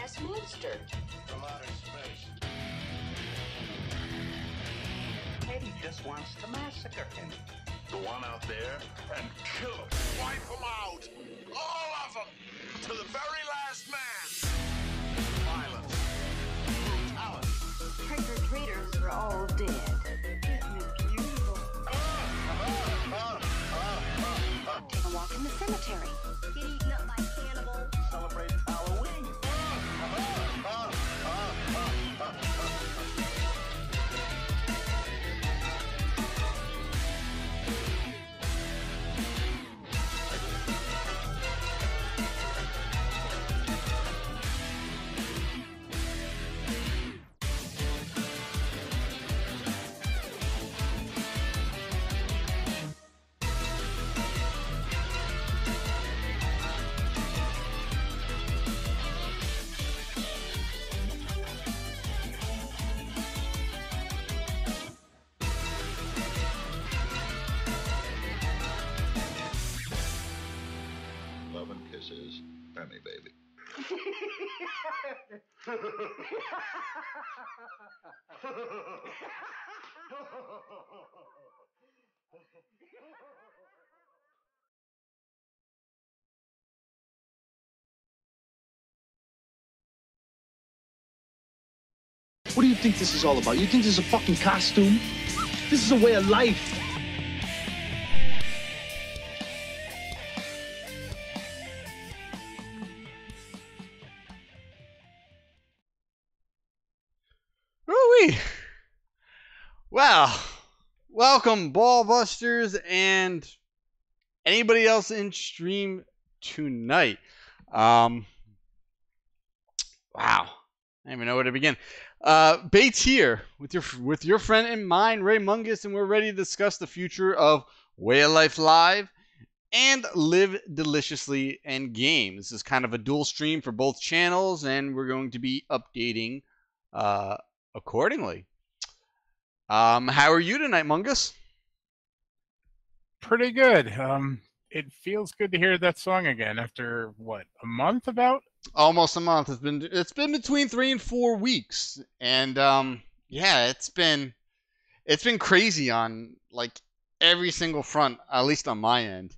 big-ass monster. From outer space. Eddie just wants to massacre him. The one out there and kill him. Wipe them out. All of them. To the very last man. Violence. Brutality. Trick-or-treaters are all dead. Isn't it beautiful? Take a walk in the cemetery. Get eaten up by cannibals. Celebrate Halloween. Love and kisses, Penny baby. What do you think this is all about? You think this is a fucking costume? This is a way of life. Woo-wee. Well, welcome Ballbusters and anybody else in stream tonight. Wow. I don't even know where to begin. Bates here with your friend and mine, Ray Mungus, and we're ready to discuss the future of Way of Life Live and Live Deliciously and Game. This is kind of a dual stream for both channels, and we're going to be updating accordingly. How are you tonight, Mungus? Pretty good. It feels good to hear that song again after what, a month about? Almost a month. It's been between 3 and 4 weeks, and yeah, it's been crazy on like every single front, at least on my end.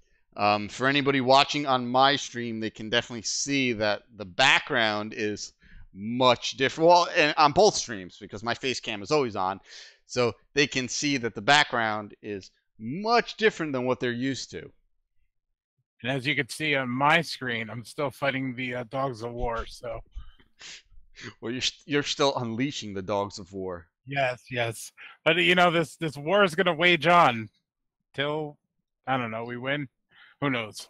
For anybody watching on my stream, they can definitely see that the background is much different. Well, and on both streams because my face cam is always on, so they can see that the background is much different than what they're used to. And as you can see on my screen, I'm still fighting the dogs of war. So, well, you're still unleashing the dogs of war. Yes. But you know, this war is going to wage on till, I don't know, we win. Who knows?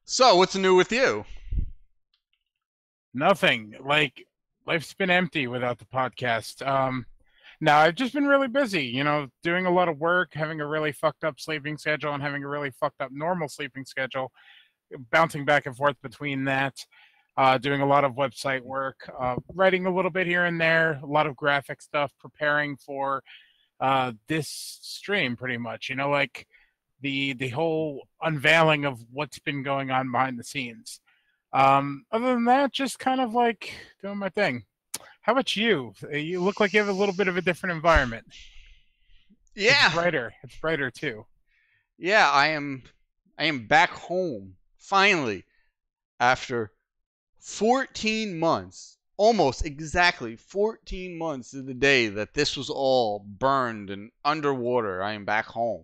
So, what's new with you? Nothing. Like, life's been empty without the podcast. Now, I've just been really busy, you know, doing a lot of work, having a really fucked up sleeping schedule and having a really fucked up normal sleeping schedule, bouncing back and forth between that, doing a lot of website work, writing a little bit here and there, a lot of graphic stuff, preparing for this stream pretty much, you know, like the whole unveiling of what's been going on behind the scenes. Other than that, just kind of like doing my thing. How about you? You look like you have a little bit of a different environment. Yeah. It's brighter too. Yeah, I am back home finally after 14 months. Almost exactly 14 months to the day that this was all burned and underwater. I am back home.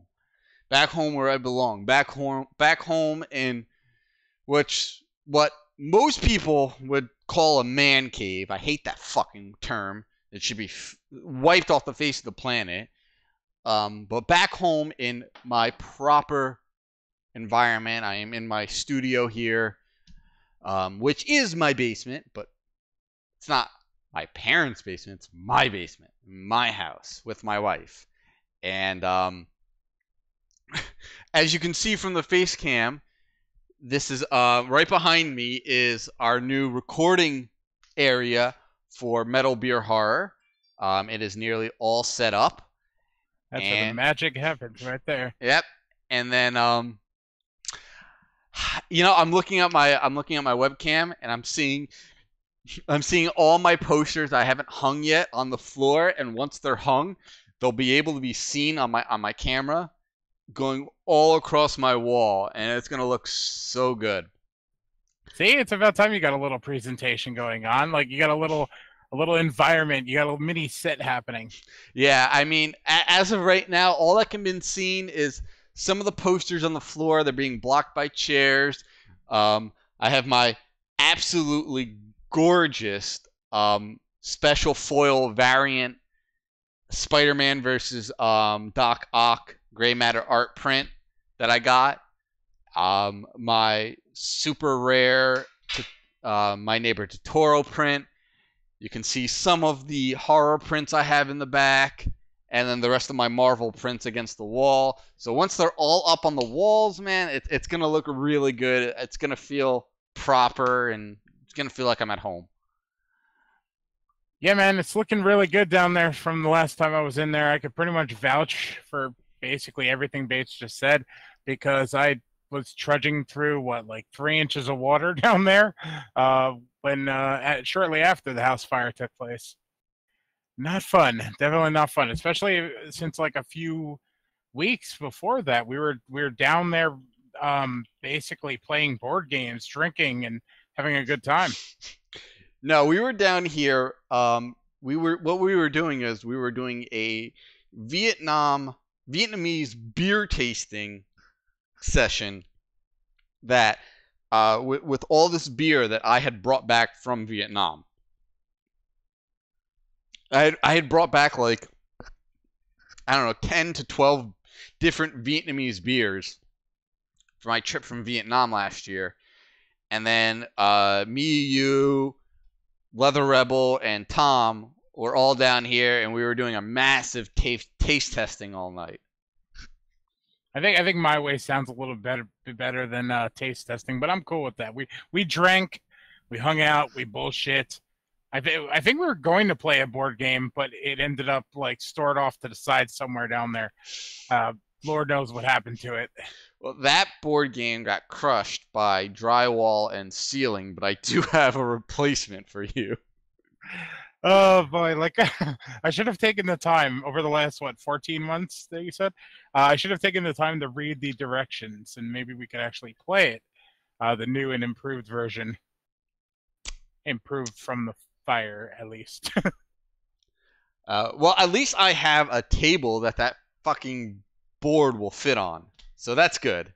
Back home where I belong. Back home in what most people would call a man cave. I hate that fucking term. It should be wiped off the face of the planet. But back home in my proper environment, I am in my studio here, which is my basement, but it's not my parents' basement. It's my basement, my house with my wife. And as you can see from the face cam, this is right behind me is our new recording area for Metal Beer Horror. It is nearly all set up. That's where the magic happens right there. Yep. And then I'm looking at my webcam, and I'm seeing all my posters I haven't hung yet on the floor, and once they're hung, they'll be able to be seen on my camera going all across my wall, and it's gonna look so good. See, it's about time you got a little presentation going on. Like you got a little environment. You got a little mini set happening. Yeah, I mean, as of right now, all that can be seen is some of the posters on the floor. They're being blocked by chairs. I have my absolutely gorgeous special foil variant Spider-Man versus Doc Ock gray matter art print that I got. My super rare My Neighbor Totoro print. You can see some of the horror prints I have in the back, and then the rest of my Marvel prints against the wall. So once they're all up on the walls, man, it's going to look really good. It's going to feel proper, and it's going to feel like I'm at home. Yeah, man, it's looking really good down there from the last time I was in there. I could pretty much vouch for basically everything Bates just said because I was trudging through, like 3 inches of water down there when shortly after the house fire took place. Not fun. Definitely not fun, especially since like a few weeks before that we were down there basically playing board games, drinking, and having a good time. No, we were down here. What we were doing is we were doing a Vietnamese beer tasting session that with all this beer that I had brought back from Vietnam. I had brought back like, I don't know, 10 to 12 different Vietnamese beers for my trip from Vietnam last year. And then me, you, Leather Rebel, and Tom were all down here, and we were doing a massive taste testing all night. I think my way sounds a little better than taste testing, but I'm cool with that. We drank, we hung out, we bullshit. I think we were going to play a board game, but it ended up like stored off to the side somewhere down there. Lord knows what happened to it. Well, that board game got crushed by drywall and ceiling, but I do have a replacement for you. Oh boy, like I should have taken the time over the last 14 months that you said. I should have taken the time to read the directions, and maybe we could actually play it, the new and improved version, improved from the fire at least. Well, at least I have a table that fucking board will fit on, so that's good.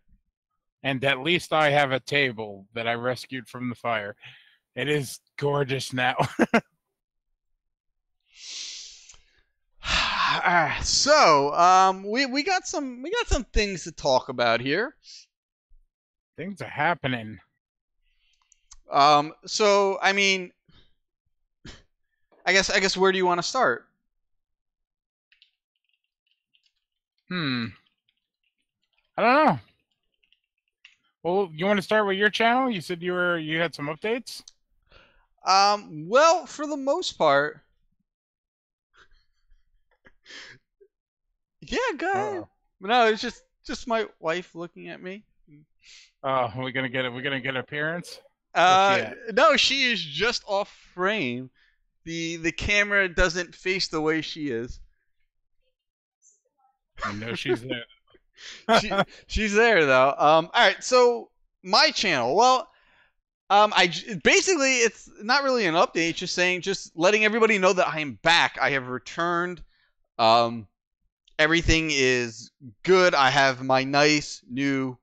And at least I have a table that I rescued from the fire. It is gorgeous now. So, we got some things to talk about here. Things are happening. So I mean, I guess where do you want to start? I don't know. Well, you want to start with your channel? You said you had some updates? Well, for the most part. Yeah, go ahead. No, it's just my wife looking at me. Oh, we're gonna get appearance? No, she is just off frame. The camera doesn't face the way she is. I know she's there. She's there though. All right, so my channel. Well, basically it's not really an update. It's just letting everybody know that I am back. I have returned. Everything is good. I have my nice new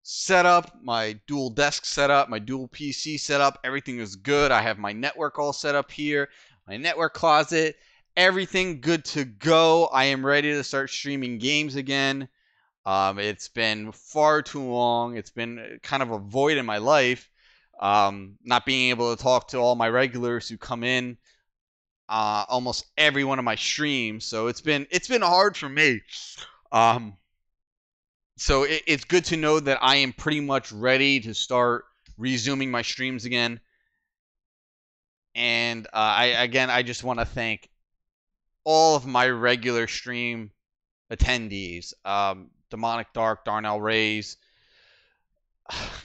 setup, my dual desk setup, my dual PC setup. Everything is good. I have my network all set up here, my network closet. Everything good to go. I am ready to start streaming games again. It's been far too long. It's been kind of a void in my life. Not being able to talk to all my regulars who come in almost every one of my streams. So it's been hard for me. So it's good to know that I am pretty much ready to start resuming my streams again. And I just want to thank all of my regular stream attendees, Demonic Dark, Darnell Rays,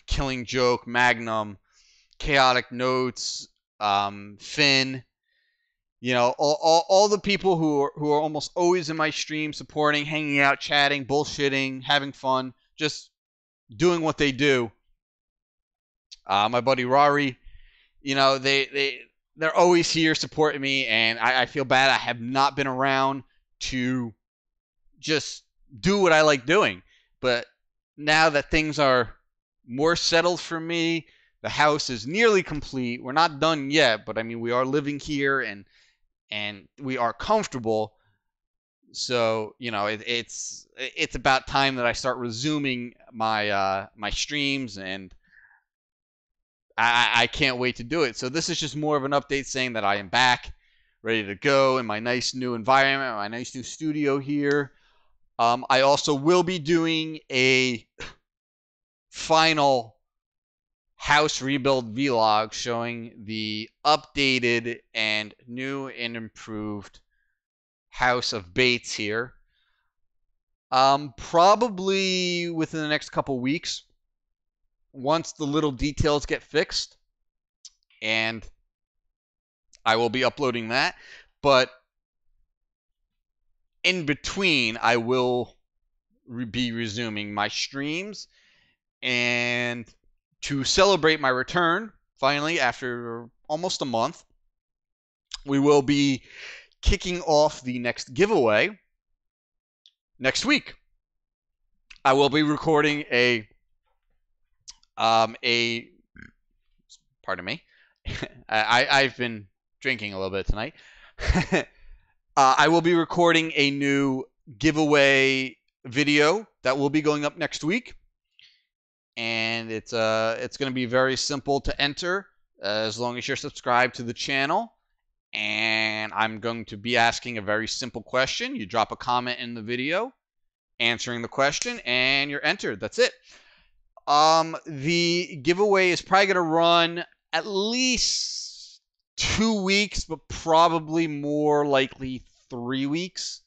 Killing Joke, Magnum, Chaotic Notes, Finn. All the people who are almost always in my stream, supporting, hanging out, chatting, bullshitting, having fun, just doing what they do. My buddy Rari, they're always here supporting me, and I feel bad I have not been around to just do what I like doing. But now that things are more settled for me, the house is nearly complete. We're not done yet, but I mean, we are living here and we are comfortable. So it's about time that I start resuming my streams, and I can't wait to do it. So this is just more of an update saying that I am back, ready to go in my nice new environment, my nice new studio here. I also will be doing a final house rebuild vlog showing the updated and new and improved house of Bates here. Probably within the next couple weeks, once the little details get fixed, and I will be uploading that. But in between, I will be resuming my streams, and to celebrate my return, finally, after almost a month, we will be kicking off the next giveaway next week. I will be recording pardon me. I've been drinking a little bit tonight. I will be recording a new giveaway video that will be going up next week. And it's going to be very simple to enter as long as you're subscribed to the channel. And I'm going to be asking a very simple question. You drop a comment in the video answering the question, and you're entered. That's it. The giveaway is probably going to run at least 2 weeks, but probably more likely 3 weeks.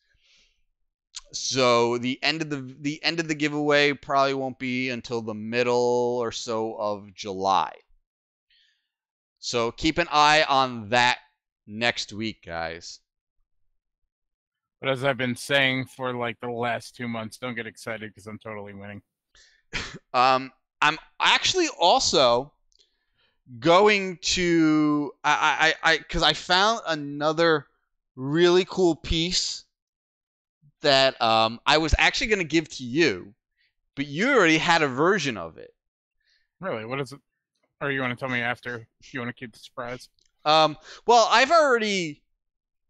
So the end of the giveaway probably won't be until the middle or so of July. So keep an eye on that next week, guys. But as I've been saying for like the last 2 months, don't get excited because I'm totally winning. I'm actually also going to because I found another really cool piece that I was actually going to give to you, but you already had a version of it. Really? What is it? Or you want to tell me after? You want to keep the surprise? Well, I've already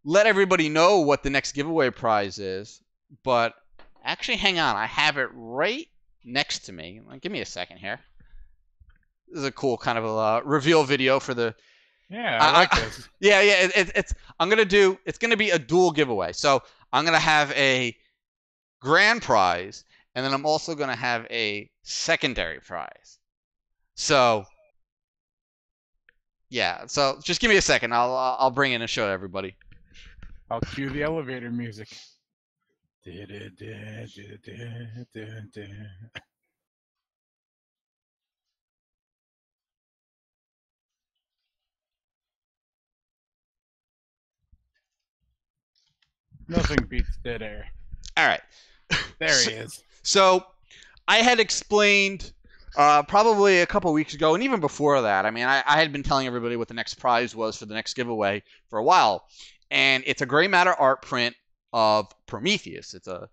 let everybody know what the next giveaway prize is, but actually, hang on. I have it right next to me. Give me a second here. This is a cool kind of a reveal video for the... Yeah, I like this. Yeah. It's going to be a dual giveaway. So I'm going to have a grand prize, and then I'm also going to have a secondary prize. So yeah, so just give me a second. I'll bring in and show everybody. I'll cue the elevator music. Nothing beats dead air. All right. There he is. So I had explained probably a couple weeks ago, and even before that, I mean, I had been telling everybody what the next prize was for the next giveaway for a while. And it's a gray matter art print of Prometheus. It's a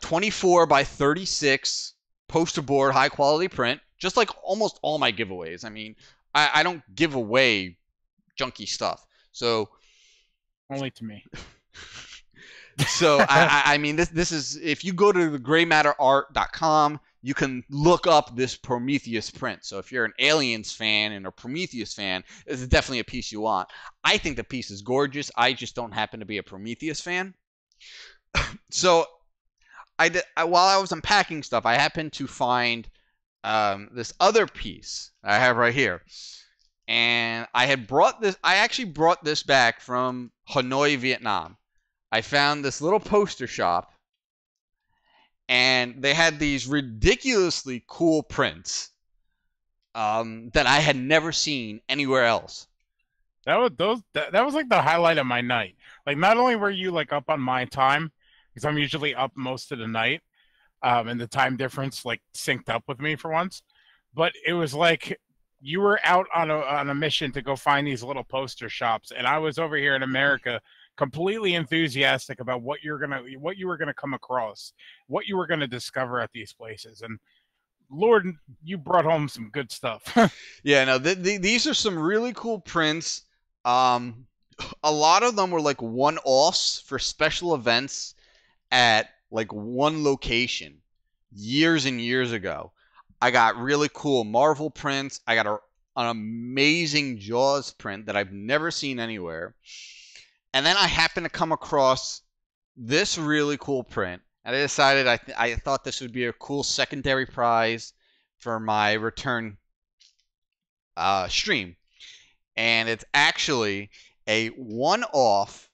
24 by 36 poster board high quality print, just like almost all my giveaways. I mean, I don't give away junky stuff. So only to me. So I mean, this is, if you go to the graymatterart.com, you can look up this Prometheus print. So if you're an Aliens fan and a Prometheus fan, this is definitely a piece you want. I think the piece is gorgeous. I just don't happen to be a Prometheus fan. So while I was unpacking stuff, I happened to find this other piece I have right here. And I actually brought this back from Hanoi, Vietnam. I found this little poster shop, and they had these ridiculously cool prints that I had never seen anywhere else. That was like the highlight of my night. Like, not only were you like up on my time, because I'm usually up most of the night, and the time difference like synced up with me for once, but it was like you were out on a mission to go find these little poster shops, and I was over here in America completely enthusiastic about what you were gonna come across, what you were gonna discover at these places, and Lord, you brought home some good stuff. Yeah, no, these are some really cool prints. Um, a lot of them were like one-offs for special events at like one location years and years ago. I got really cool Marvel prints. I got an amazing Jaws print that I've never seen anywhere. And then I happened to come across this really cool print. And I decided I thought this would be a cool secondary prize for my return stream. And it's actually a one-off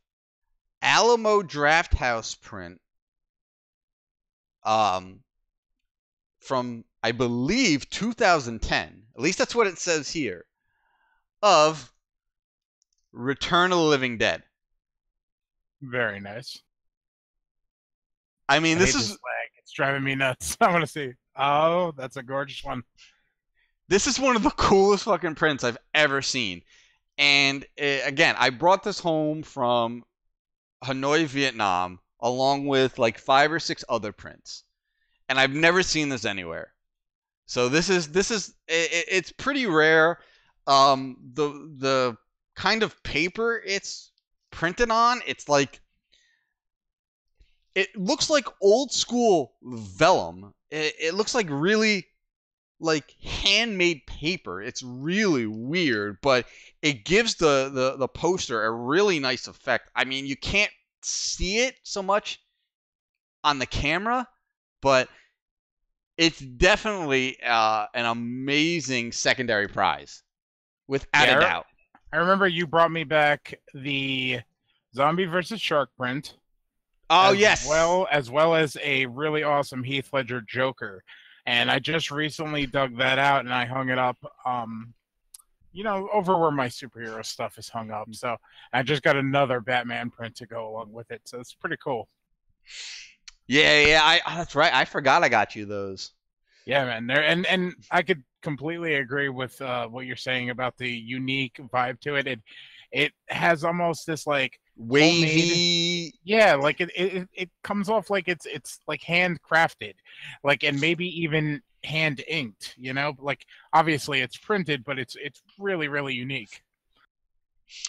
Alamo Drafthouse print from, I believe, 2010. At least that's what it says here, of Return of the Living Dead. Very nice. I mean, I this hate is this flag. It's driving me nuts. I want to see. Oh, that's a gorgeous one. this is one of the coolest fucking prints I've ever seen. And again, I brought this home from Hanoi, Vietnam, along with like 5 or 6 other prints, and I've never seen this anywhere. So it's pretty rare. The kind of paper it's printed on, it's like, it looks like old school vellum. It looks like really like handmade paper. It's really weird, but it gives the poster a really nice effect. I mean, you can't see it so much on the camera, but it's definitely an amazing secondary prize, without a doubt. I remember you brought me back the Zombie versus Shark print. Oh, yes. As well as a really awesome Heath Ledger Joker. And I just recently dug that out and I hung it up, over where my superhero stuff is hung up. So I just got another Batman print to go along with it. So it's pretty cool. Yeah, that's right. I forgot I got you those. Yeah, man. And I could completely agree with what you're saying about the unique vibe to it. It has almost this like wavy. Yeah, like it comes off like it's like handcrafted, like, and maybe even hand inked. Like, obviously it's printed, but it's really, really unique.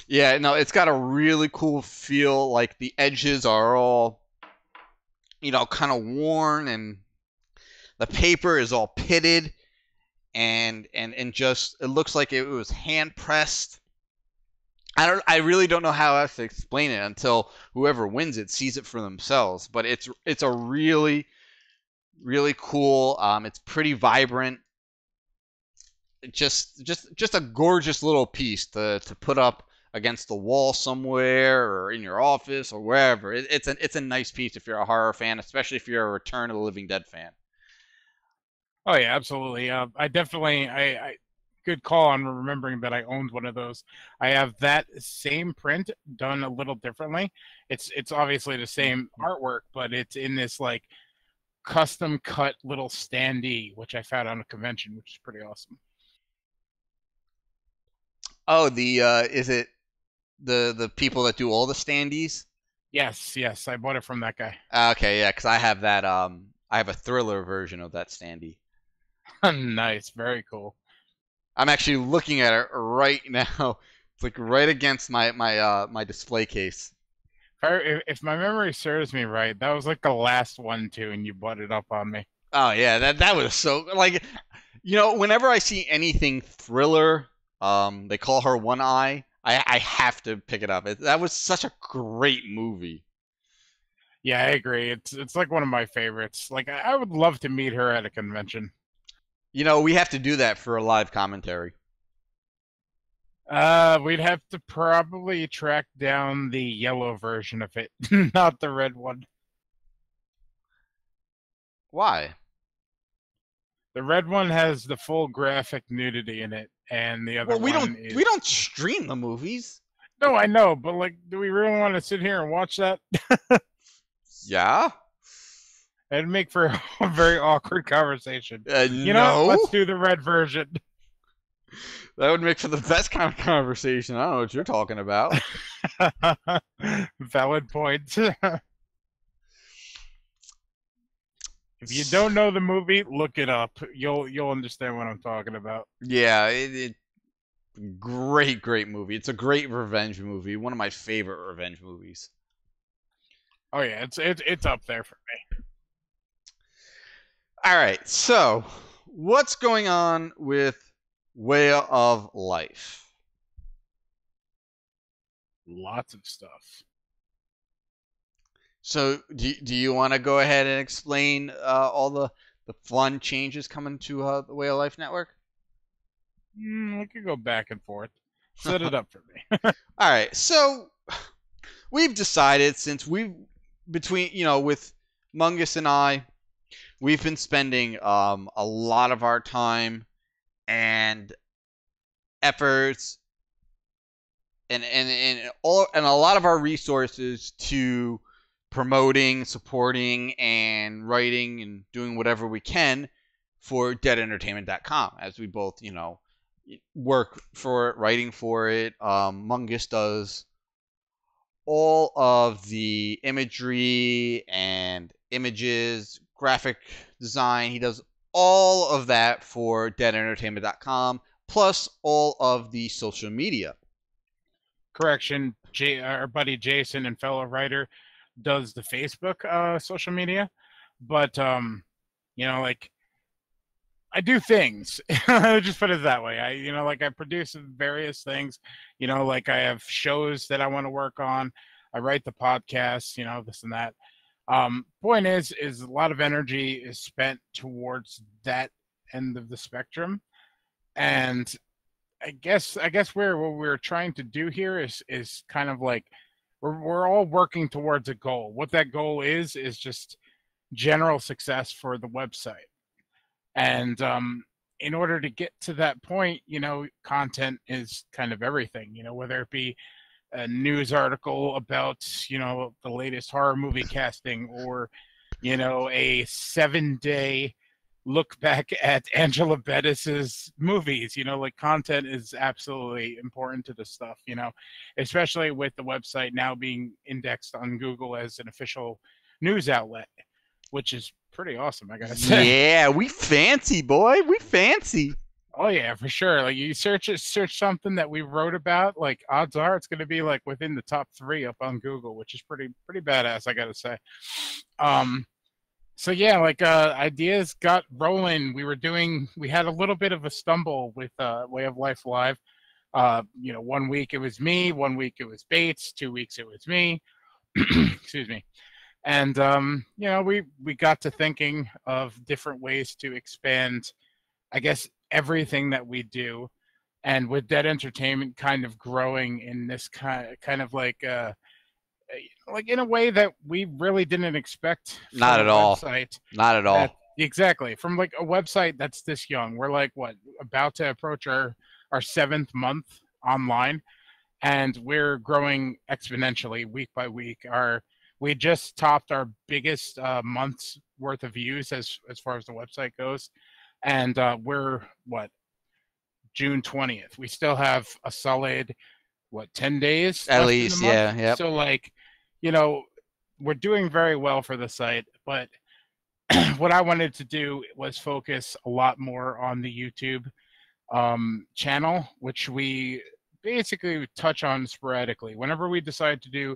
Yeah, no, it's got a really cool feel. Like the edges are all, kind of worn, and the paper is all pitted, and just, it looks like it was hand pressed. I really don't know how else to explain it until whoever wins it sees it for themselves. But it's a really, really cool. It's pretty vibrant. Just a gorgeous little piece to put up against the wall somewhere, or in your office, or wherever. It's a nice piece if you're a horror fan, especially if you're a Return of the Living Dead fan. Oh yeah, absolutely. I definitely good call on remembering that I owned one of those. I have that same print done a little differently. It's obviously the same artwork, but it's in this like custom cut little standee, which I found on a convention, which is pretty awesome. Oh, is it the people that do all the standees? Yes, I bought it from that guy. Okay, yeah, because I have that. I have a Thriller version of that standee. Nice, very cool. I'm actually looking at it right now. It's like right against my display case. If my memory serves me right, that was like the last one too, and you bought it up on me. Oh yeah, that was so, like, whenever I see anything Thriller, they call her One Eye, I have to pick it up. That was such a great movie. Yeah, I agree. It's like one of my favorites. Like, I would love to meet her at a convention. We have to do that for a live commentary. We'd have to probably track down the yellow version of it, not the red one. Why? The red one has the full graphic nudity in it, and the other Well, we one don't is... we don't stream the movies. No, I know, but like, do we really want to sit here and watch that? Yeah. It'd make for a very awkward conversation. You know No. what? Let's do the red version. That would make for the best kind of conversation. I don't know what you're talking about. Valid point. If you don't know the movie, look it up. You'll understand what I'm talking about. Yeah, great movie. It's a great revenge movie. One of my favorite revenge movies. Oh yeah, it's up there for me. All right, so what's going on with Way of Life? Lots of stuff. So do you want to go ahead and explain all the fun changes coming to the Way of Life network? I could go back and forth. Set it up for me. All right, so we've decided, since between with Mungus and I, we've been spending a lot of our time and efforts and a lot of our resources to promoting, supporting, and writing and doing whatever we can for deadentertainment.com, as we both, work for it, writing for it. Mungus does all of the imagery and images, graphic design. He does all of that for deadentertainment.com, plus all of the social media. Correction, our buddy Jason and fellow writer does the Facebook social media, but like, I do things. Just put it that way. I produce various things. Like, I have shows that I want to work on. I write the podcasts. This and that. Point is a lot of energy is spent towards that end of the spectrum, and I guess what we're trying to do here is kind of like, we're all working towards a goal. What that goal is just general success for the website. And in order to get to that point, content is kind of everything, whether it be a news article about, the latest horror movie casting, or, a 7-day look back at Angela Bettis's movies. Like, content is absolutely important to this stuff, especially with the website now being indexed on Google as an official news outlet, which is pretty awesome, I gotta say. Yeah, we fancy, boy. We fancy. Oh yeah, for sure. Like, you search something that we wrote about, like, odds are it's gonna be like within the top 3 up on Google, which is pretty badass, I gotta say. So yeah, like, ideas got rolling. We had a little bit of a stumble with Way of Life Live. 1 week it was me, 1 week it was Bates, 2 weeks it was me. Excuse me. And we got to thinking of different ways to expand, I guess, everything that we do. And with Dead Entertainment kind of growing in this kind of like in a way that we really didn't expect. Not at all. Not at all. Exactly. From like a website that's this young. We're like, about to approach our 7th month online, and we're growing exponentially week by week. We just topped our biggest month's worth of views as far as the website goes, and we're June 20th. We still have a solid 10 days at least, yeah, yep. So like, we're doing very well for the site, but what I wanted to do was focus a lot more on the YouTube channel, which we basically touch on sporadically. Whenever we decide to do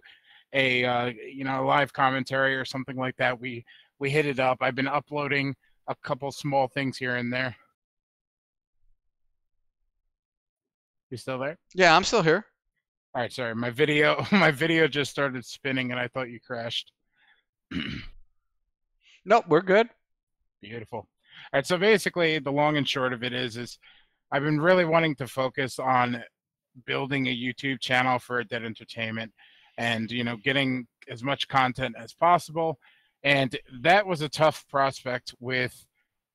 a live commentary or something like that, we hit it up. I've been uploading a couple small things here and there. You still there? Yeah, I'm still here. All right, sorry. My video just started spinning and I thought you crashed. Nope, we're good. Beautiful. All right, so basically the long and short of it is I've been really wanting to focus on building a YouTube channel for Dead Entertainment, and getting as much content as possible And that was a tough prospect with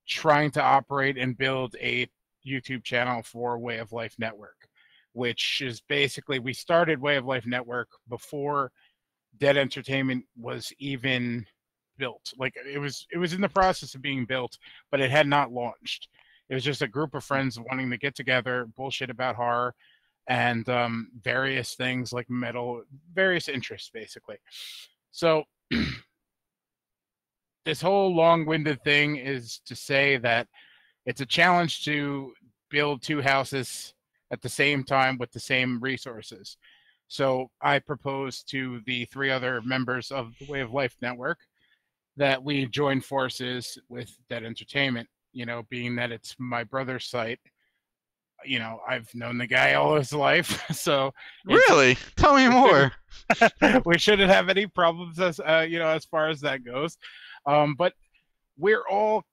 trying to operate and build a YouTube channel for Way of Life Network, which is basically, we started Way of Life Network before Dead Entertainment was even built. Like it was in the process of being built, but it had not launched. It was just a group of friends wanting to get together, bullshit about horror, and various things like metal, various interests, basically. So this whole long-winded thing is to say that it's a challenge to build two houses at the same time with the same resources. So I propose to the three other members of the Way of Life Network that we join forces with Dead Entertainment, you know, being that it's my brother's site. You know, I've known the guy all his life, so Really? Tell me more. we shouldn't have any problems as you know, as far as that goes. But we're all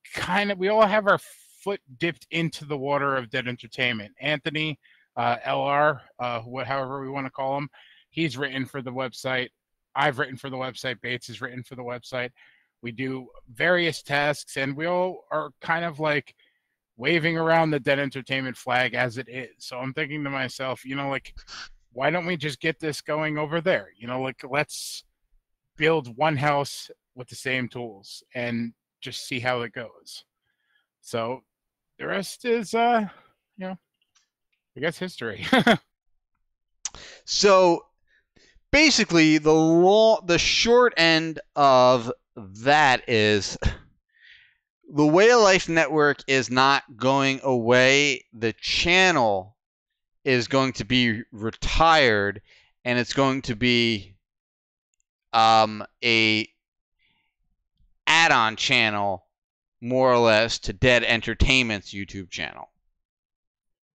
we all have our foot dipped into the water of Dead Entertainment. Anthony, LR, however we want to call him, he's written for the website. I've written for the website. Bates has written for the website. We do various tasks, and we all are kind of like waving around the Dead Entertainment flag as it is. So I'm thinking to myself, you know, like, why don't we just get this going over there? You know, like, let's build one house with the same tools and just see how it goes. So the rest is, you know, I guess history. So basically, the short end of that is the Way of Life Network is not going away. The channel is going to be retired, and it's going to be a add-on channel, more or less, to Dead Entertainment's YouTube channel.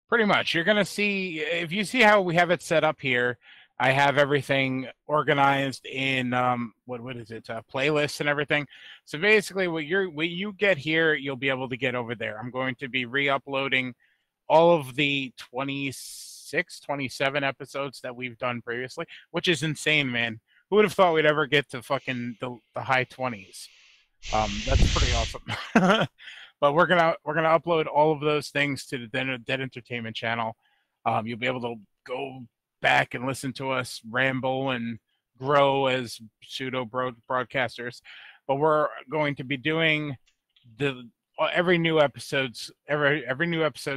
Pretty much. You're going to see, if you see how we have it set up here, I have everything organized in what is it, playlists and everything. So basically, what you get here, you'll be able to get over there. I'm going to be re-uploading all of the 26, 27 episodes that we've done previously, which is insane, man. Who would have thought we'd ever get to fucking the high 20s? That's pretty awesome. But we're gonna upload all of those things to the Dead Entertainment channel. You'll be able to go back and listen to us ramble and grow as pseudo broadcasters. But we're going to be doing every new episode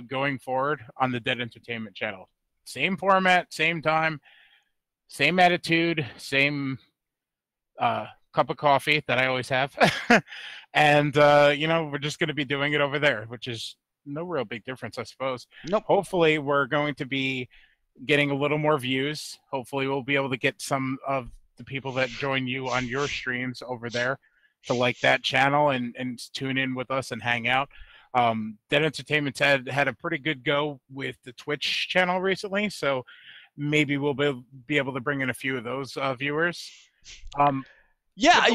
going forward on the Dead Entertainment channel. Same format, same time, same attitude, same cup of coffee that I always have. And, you know, we're just going to be doing it over there, which is no real big difference, I suppose. Nope. Hopefully, we're going to be getting a little more views. Hopefully, we'll be able to get some of the people that join you on your streams over there to like that channel and tune in with us and hang out. Dead Entertainment's had a pretty good go with the Twitch channel recently, so maybe we'll be able to bring in a few of those viewers. Yeah.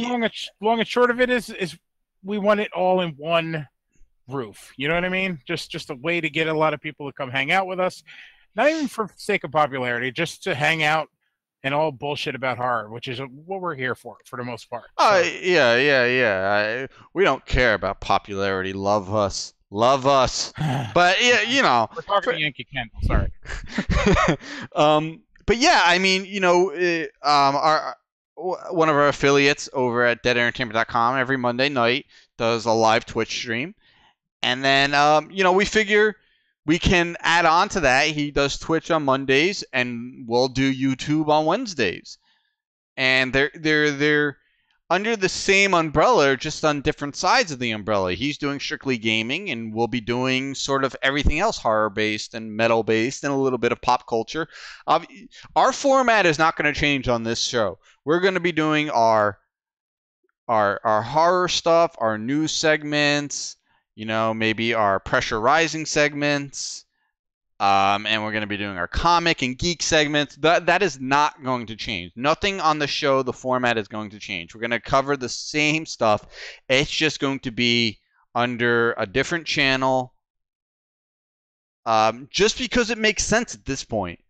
Long and short of it is we want it all in one roof. You know what I mean? Just a way to get a lot of people to come hang out with us. Not even for sake of popularity, just to hang out and all bullshit about horror, which is what we're here for the most part. So. Yeah. We don't care about popularity. Love us. But yeah, you know. We're talking to Yankee Candle. Sorry. But yeah, I mean, you know, one of our affiliates over at deadentertainment.com every Monday night does a live Twitch stream. And then, you know, we figure we can add on to that. He does Twitch on Mondays, and we'll do YouTube on Wednesdays. And they're under the same umbrella, just on different sides of the umbrella. He's doing strictly gaming, and we'll be doing sort of everything else horror-based and metal-based and a little bit of pop culture. Our format is not going to change on this show. We're going to be doing our horror stuff, our news segments, you know, maybe our pressure rising segments, and we're going to be doing our comic and geek segments. That is not going to change. Nothing on the show, the format is going to change. We're going to cover the same stuff. It's just going to be under a different channel, just because it makes sense at this point.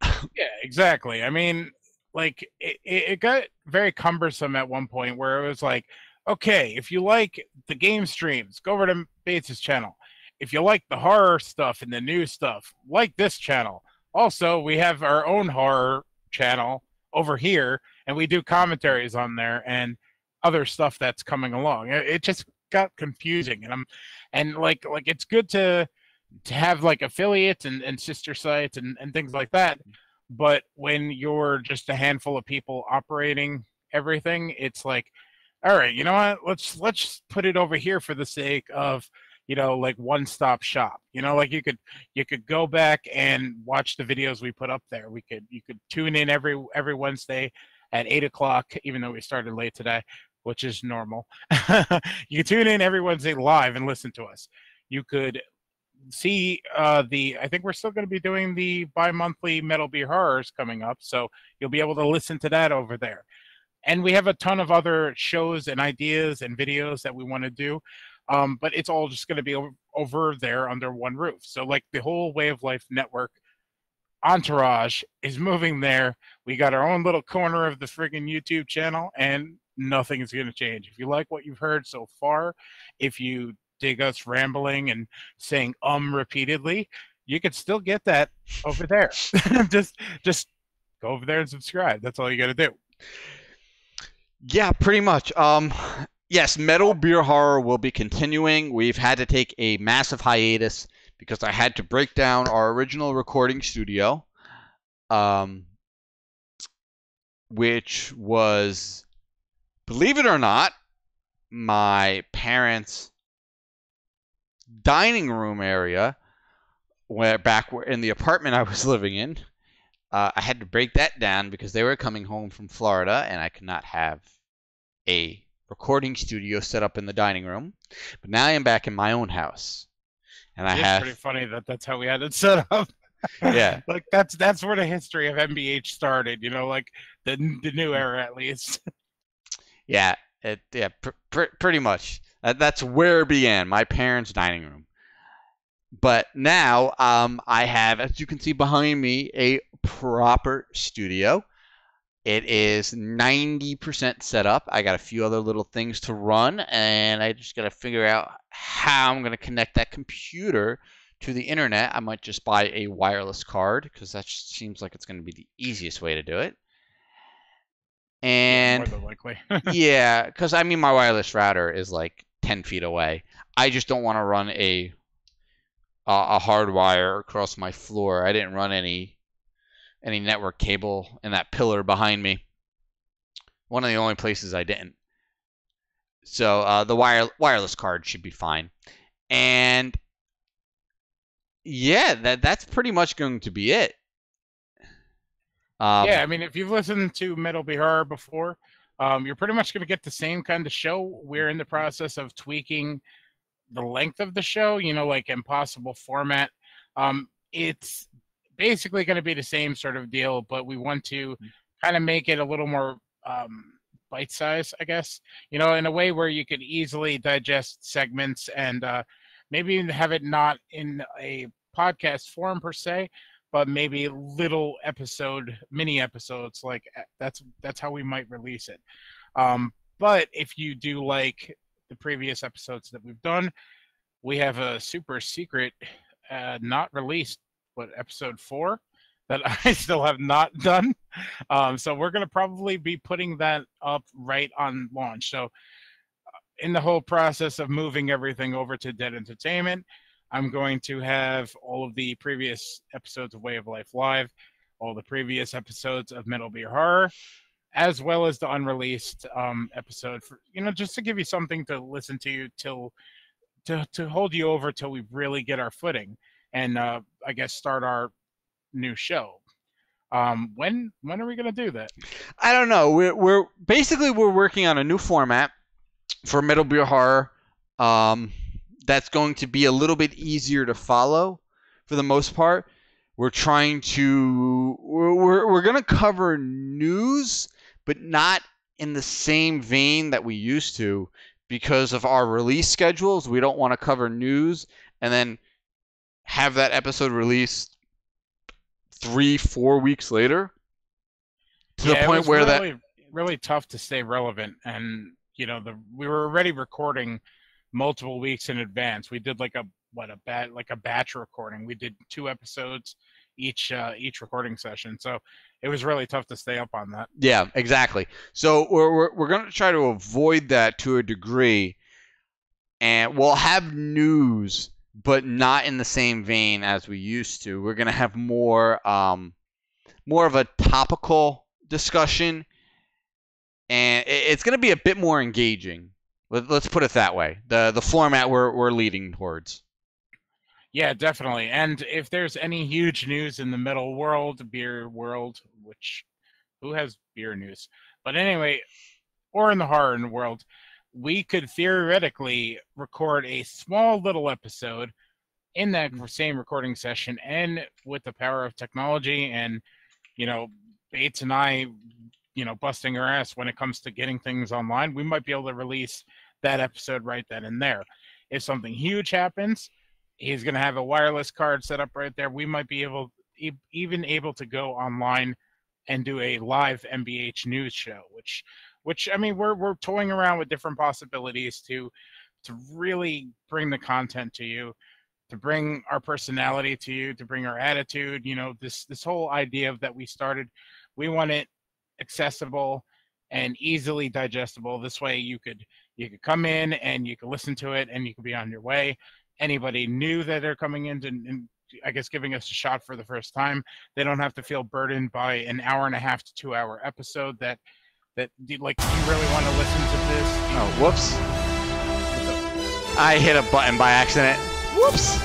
Yeah, exactly. I mean, like, it got very cumbersome at one point, where it was like, okay, if you like the game streams, go over to Bates' channel. If you like the horror stuff and the new stuff, like this channel. Also, we have our own horror channel over here, and we do commentaries on there and other stuff that's coming along. It just got confusing, and like it's good to have like affiliates and sister sites and things like that. But when you're just a handful of people operating everything, it's like, all right, you know what? Let's put it over here for the sake of, like one-stop shop. Like you could go back and watch the videos we put up there. You could tune in every Wednesday at 8 o'clock, even though we started late today, which is normal. You could tune in every Wednesday live and listen to us. You could see I think we're still going to be doing the bi-monthly Metal Beer Horrors coming up, so you'll be able to listen to that over there. And we have a ton of other shows and ideas and videos that we want to do, but it's all just going to be over there under one roof. So like the whole Way of Life Network entourage is moving there. We got our own little corner of the friggin' YouTube channel, and nothing is going to change. If you like what you've heard so far, if you dig us rambling and saying repeatedly, you could still get that over there. just go over there and subscribe. That's all you got to do. Yeah, pretty much. Yes, Metal Beer Horror will be continuing. We've had to take a massive hiatus because I had to break down our original recording studio, which was, believe it or not, my parents' dining room area, back in the apartment I was living in. I had to break that down because they were coming home from Florida, and I could not have a recording studio set up in the dining room. But now I am back in my own house, and It's pretty funny that's how we had it set up. Yeah, like that's where the history of MBH started. Like the new era, at least. Yeah, pretty much. That's where it began, my parents' dining room. But now I have, as you can see behind me, a proper studio. It is 90% set up. I got a few other little things to run, and I just got to figure out how I'm going to connect that computer to the internet. I might just buy a wireless card because that just seems like it's going to be the easiest way to do it. And more than likely. yeah, because I mean my wireless router is like 10 feet away. I just don't want to run a hard wire across my floor. I didn't run any network cable in that pillar behind me. One of the only places I didn't. So the wireless card should be fine. And yeah, that's pretty much going to be it. Yeah, I mean, if you've listened to Metal Be Horror before, you're pretty much going to get the same kind of show. We're in the process of tweaking the length of the show, like impossible format. It's basically going to be the same sort of deal, but we want to kind of make it a little more bite-sized, I guess, in a way where you could easily digest segments and maybe have it not in a podcast form per se, but maybe little mini episodes. Like that's how we might release it. But if you do like the previous episodes that we've done, we have a super secret, not released, but episode 4 that I still have not done. So we're going to probably be putting that up right on launch. So in the whole process of moving everything over to Dead Entertainment, I'm going to have all of the previous episodes of Way of Life Live, all the previous episodes of Metal Beer Horror, as well as the unreleased episode, for just to give you something to listen to to hold you over till we really get our footing and I guess start our new show. When are we gonna do that? I don't know. We're working on a new format for Metal Beer Horror. That's going to be a little bit easier to follow for the most part. We're going to cover news, but not in the same vein that we used to because of our release schedules. We don't want to cover news and then have that episode released 3-4 weeks later to the point where really tough to stay relevant. And we were already recording multiple weeks in advance. We did like a batch recording. We did 2 episodes each recording session. So it was really tough to stay up on that. Yeah, exactly. So we're going to try to avoid that to a degree, and we'll have news, but not in the same vein as we used to. We're going to have more of a topical discussion, and it's going to be a bit more engaging. Let's put it that way. The format we're leading towards. Yeah, definitely. And if there's any huge news in the metal world, beer world, which who has beer news? But anyway, or in the horror world, we could theoretically record a small little episode in that same recording session, and with the power of technology and Bates and I busting our ass when it comes to getting things online, we might be able to release that episode right then and there. If something huge happens, he's going to have a wireless card set up right there. We might be even able to go online and do a live MBH news show, which I mean, we're toying around with different possibilities to really bring the content to you, to bring our personality to you, to bring our attitude. This whole idea that we started, we want it accessible and easily digestible. This way you could come in and you could listen to it and you could be on your way. Anybody new that are coming in and I guess giving us a shot for the first time, they don't have to feel burdened by an 1.5 to 2 hour episode that like, do you really want to listen to this? Oh, whoops. I hit a button by accident. Whoops.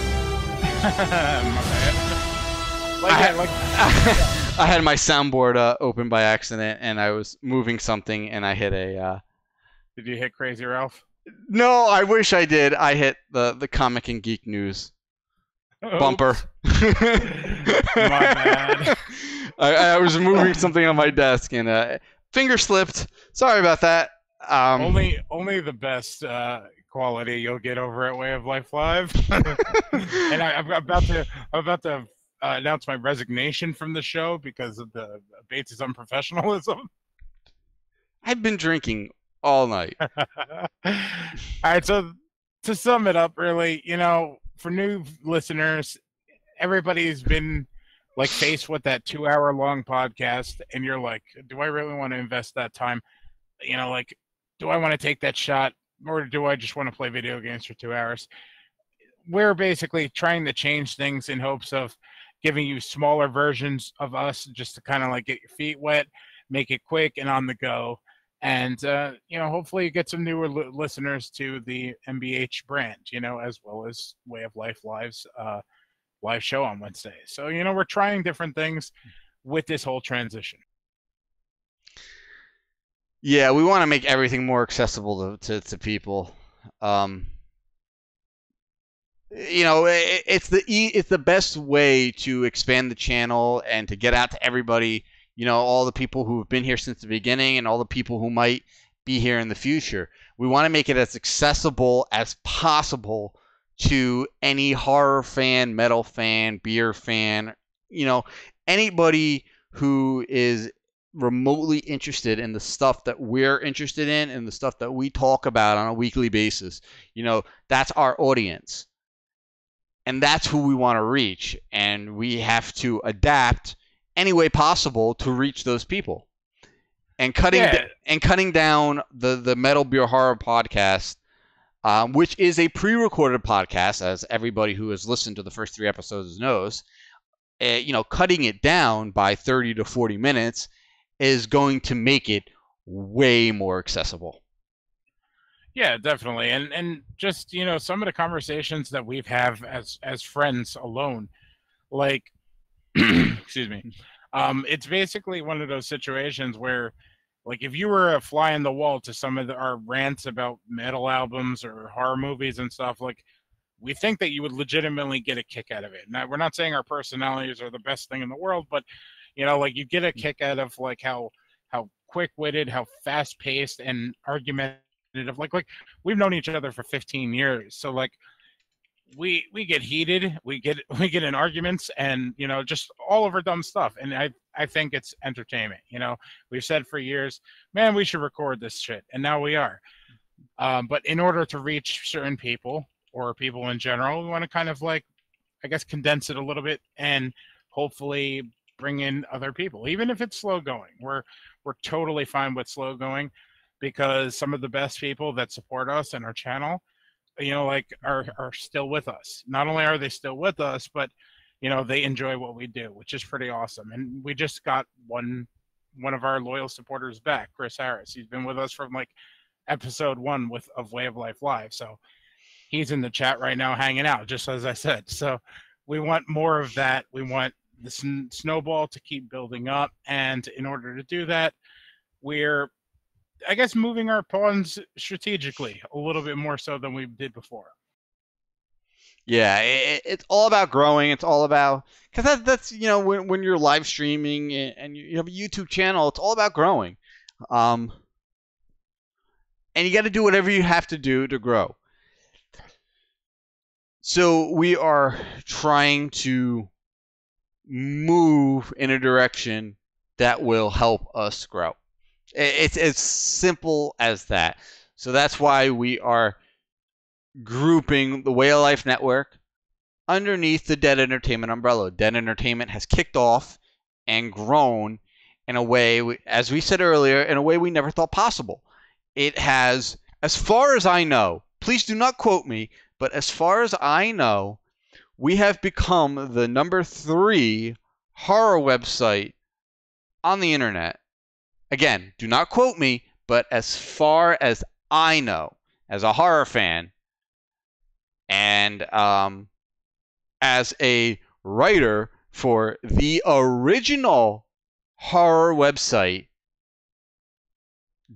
My bad. I had my soundboard open by accident, and I was moving something, and I hit a... Did you hit Crazy Ralph? No, I wish I did. I hit the Comic and Geek News bumper. My bad. I was moving something on my desk, and finger slipped. Sorry about that. Only the best quality you'll get over at Way of Life Live. And I'm about to announce my resignation from the show because of the Bates' unprofessionalism. I've been drinking all night. All right, so to sum it up, really, for new listeners, everybody's been like faced with that 2 hour long podcast, and you're like, do I really want to invest that time? Like, do I want to take that shot, or do I just want to play video games for 2 hours? We're basically trying to change things in hopes of giving you smaller versions of us, just to kind of like get your feet wet, make it quick and on the go. And, hopefully you get some newer listeners to the MBH brand, as well as Way of Life Live's live show on Wednesday. So, we're trying different things with this whole transition. Yeah, we want to make everything more accessible to people. It's the best way to expand the channel and to get out to everybody. All the people who have been here since the beginning and all the people who might be here in the future. We want to make it as accessible as possible to any horror fan, metal fan, beer fan, anybody who is remotely interested in the stuff that we're interested in and the stuff that we talk about on a weekly basis. That's our audience. And that's who we want to reach. And we have to adapt any way possible to reach those people. And cutting down the Metal Beer Horror podcast, which is a pre-recorded podcast, as everybody who has listened to the first 3 episodes knows, cutting it down by 30 to 40 minutes is going to make it way more accessible. Yeah, definitely. And just, some of the conversations that we've had as friends alone, like, excuse me, it's basically one of those situations where, like, if you were a fly on the wall to some of our rants about metal albums or horror movies and stuff, like, we think that you would legitimately get a kick out of it. Now, we're not saying our personalities are the best thing in the world, but, like, you get a kick out of, like, how quick-witted, how fast-paced and argumentative, like we've known each other for 15 years. So, like, we get heated, we get in arguments, and just all over dumb stuff. And I think it's entertainment. We've said for years, man, we should record this shit, and now we are. But in order to reach certain people or people in general, we want to kind of like, I guess, condense it a little bit and hopefully bring in other people, even if it's slow going. We're totally fine with slow going, because some of the best people that support us and our channel, are still with us. Not only are they still with us, but they enjoy what we do, which is pretty awesome. And we just got one of our loyal supporters back, Chris Harris. He's been with us from like episode 1 of Way of Life Live. So he's in the chat right now hanging out, just as I said. So we want more of that. We want the snowball to keep building up. And in order to do that, we're, I guess, moving our pawns strategically a little bit more so than we did before. Yeah, it's all about growing. It's all about, because that's when you're live streaming and you have a YouTube channel, it's all about growing. And you got to do whatever you have to do to grow. So we are trying to move in a direction that will help us grow. It's as simple as that. So that's why we are grouping the Way of Life Network underneath the Dead Entertainment umbrella. Dead Entertainment has kicked off and grown in a way, as we said earlier, in a way we never thought possible. It has, as far as I know, please do not quote me, but as far as I know, we have become the #3 horror website on the internet. Again, do not quote me, but as far as I know, as a horror fan, and as a writer for the original horror website,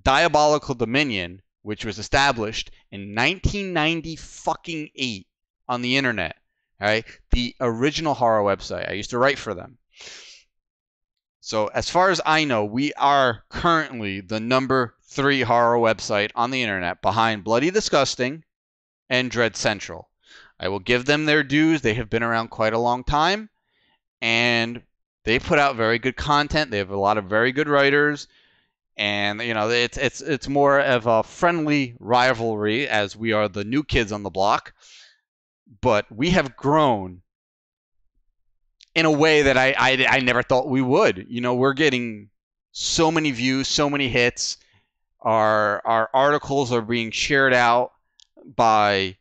Diabolical Dominion, which was established in 1998 on the internet. All right, the original horror website. I used to write for them. So as far as I know, we are currently the #3 horror website on the internet, behind Bloody Disgusting and Dread Central. I will give them their dues. They have been around quite a long time, and they put out very good content. They have a lot of very good writers, and it's more of a friendly rivalry, as we are the new kids on the block. But we have grown in a way that I never thought we would. We're getting so many views, so many hits. Our articles are being shared out by,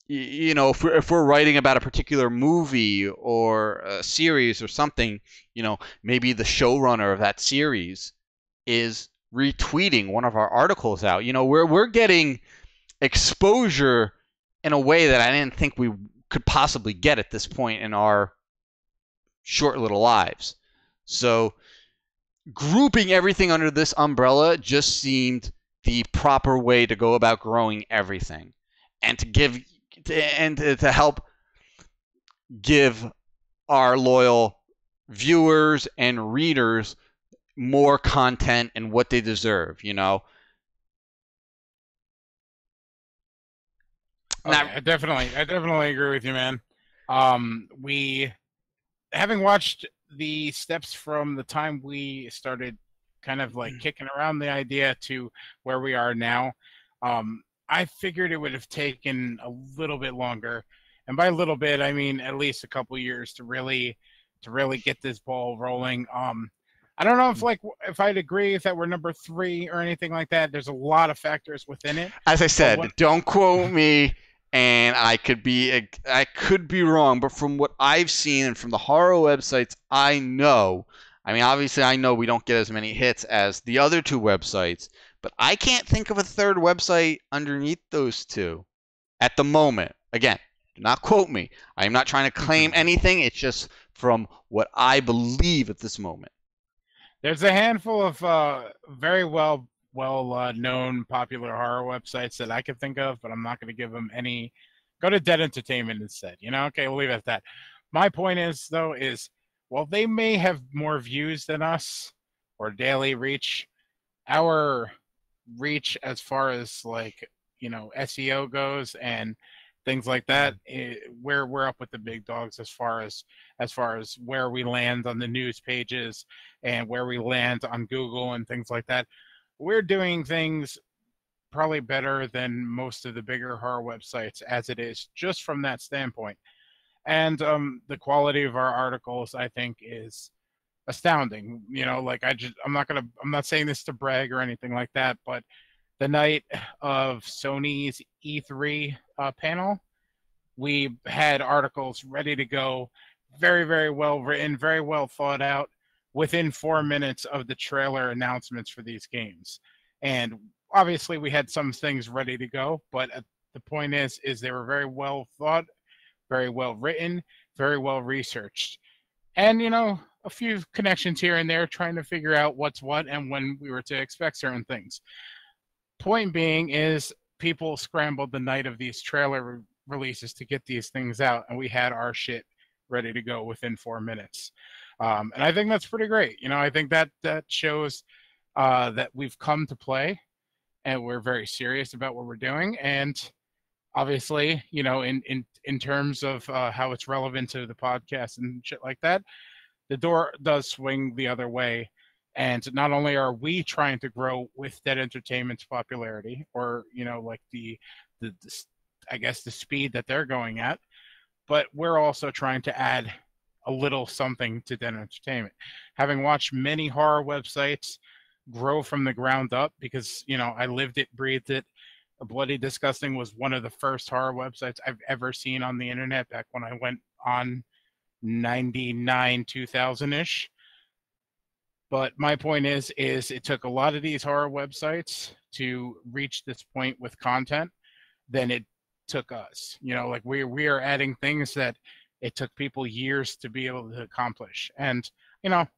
if we're writing about a particular movie or a series or something, maybe the showrunner of that series is retweeting one of our articles out. We're getting exposure in a way that I didn't think we could possibly get at this point in our short little lives. So grouping everything under this umbrella just seemed the proper way to go about growing everything, and to help give our loyal viewers and readers more content and what they deserve. I definitely agree with you, man. We, having watched the steps from the time we started kind of like kicking around the idea to where we are now, I figured it would have taken a little bit longer. And by a little bit, I mean at least a couple years to really get this ball rolling. I don't know if I'd agree if that we're #3 or anything like that. There's a lot of factors within it. As I said, don't quote me. And I could be wrong, but from what I've seen and from the horror websites I know, I mean, obviously I know we don't get as many hits as the other 2 websites, but I can't think of a third website underneath those 2 at the moment. Again, do not quote me. I am not trying to claim anything. It's just from what I believe at this moment. There's a handful of very well known popular horror websites that I could think of, but I'm not going to give them any. Go to Dead Entertainment instead. Okay, we'll leave it at that. My point is, though, while they may have more views than us or daily reach, our reach as far as SEO goes and things like that. We're up with the big dogs as far as where we land on the news pages and where we land on Google and things like that. We're doing things probably better than most of the bigger horror websites as it is, just from that standpoint. And the quality of our articles, I think, is astounding. Like I'm not saying this to brag or anything like that, but the night of Sony's E3 panel, we had articles ready to go, very, very well written, very well thought out, within 4 minutes of the trailer announcements for these games. And obviously we had some things ready to go, but the point is they were very well thought, very well written, very well researched. And, a few connections here and there, trying to figure out what's what and when we were to expect certain things. Point being is people scrambled the night of these trailer releases to get these things out, and we had our shit ready to go within 4 minutes. And I think that's pretty great. I think that shows that we've come to play, and we're very serious about what we're doing. And obviously, in terms of how it's relevant to the podcast and shit like that, the door does swing the other way. And not only are we trying to grow with Dead Entertainment's popularity, or like the I guess the speed that they're going at, but we're also trying to add a little something to Dead Entertainment. Having watched many horror websites grow from the ground up, because I lived it, breathed it. Bloody Disgusting was one of the first horror websites I've ever seen on the internet back when I went on 99, 2000-ish. But my point is it took a lot of these horror websites to reach this point with content than it took us. Like we are adding things that it took people years to be able to accomplish. And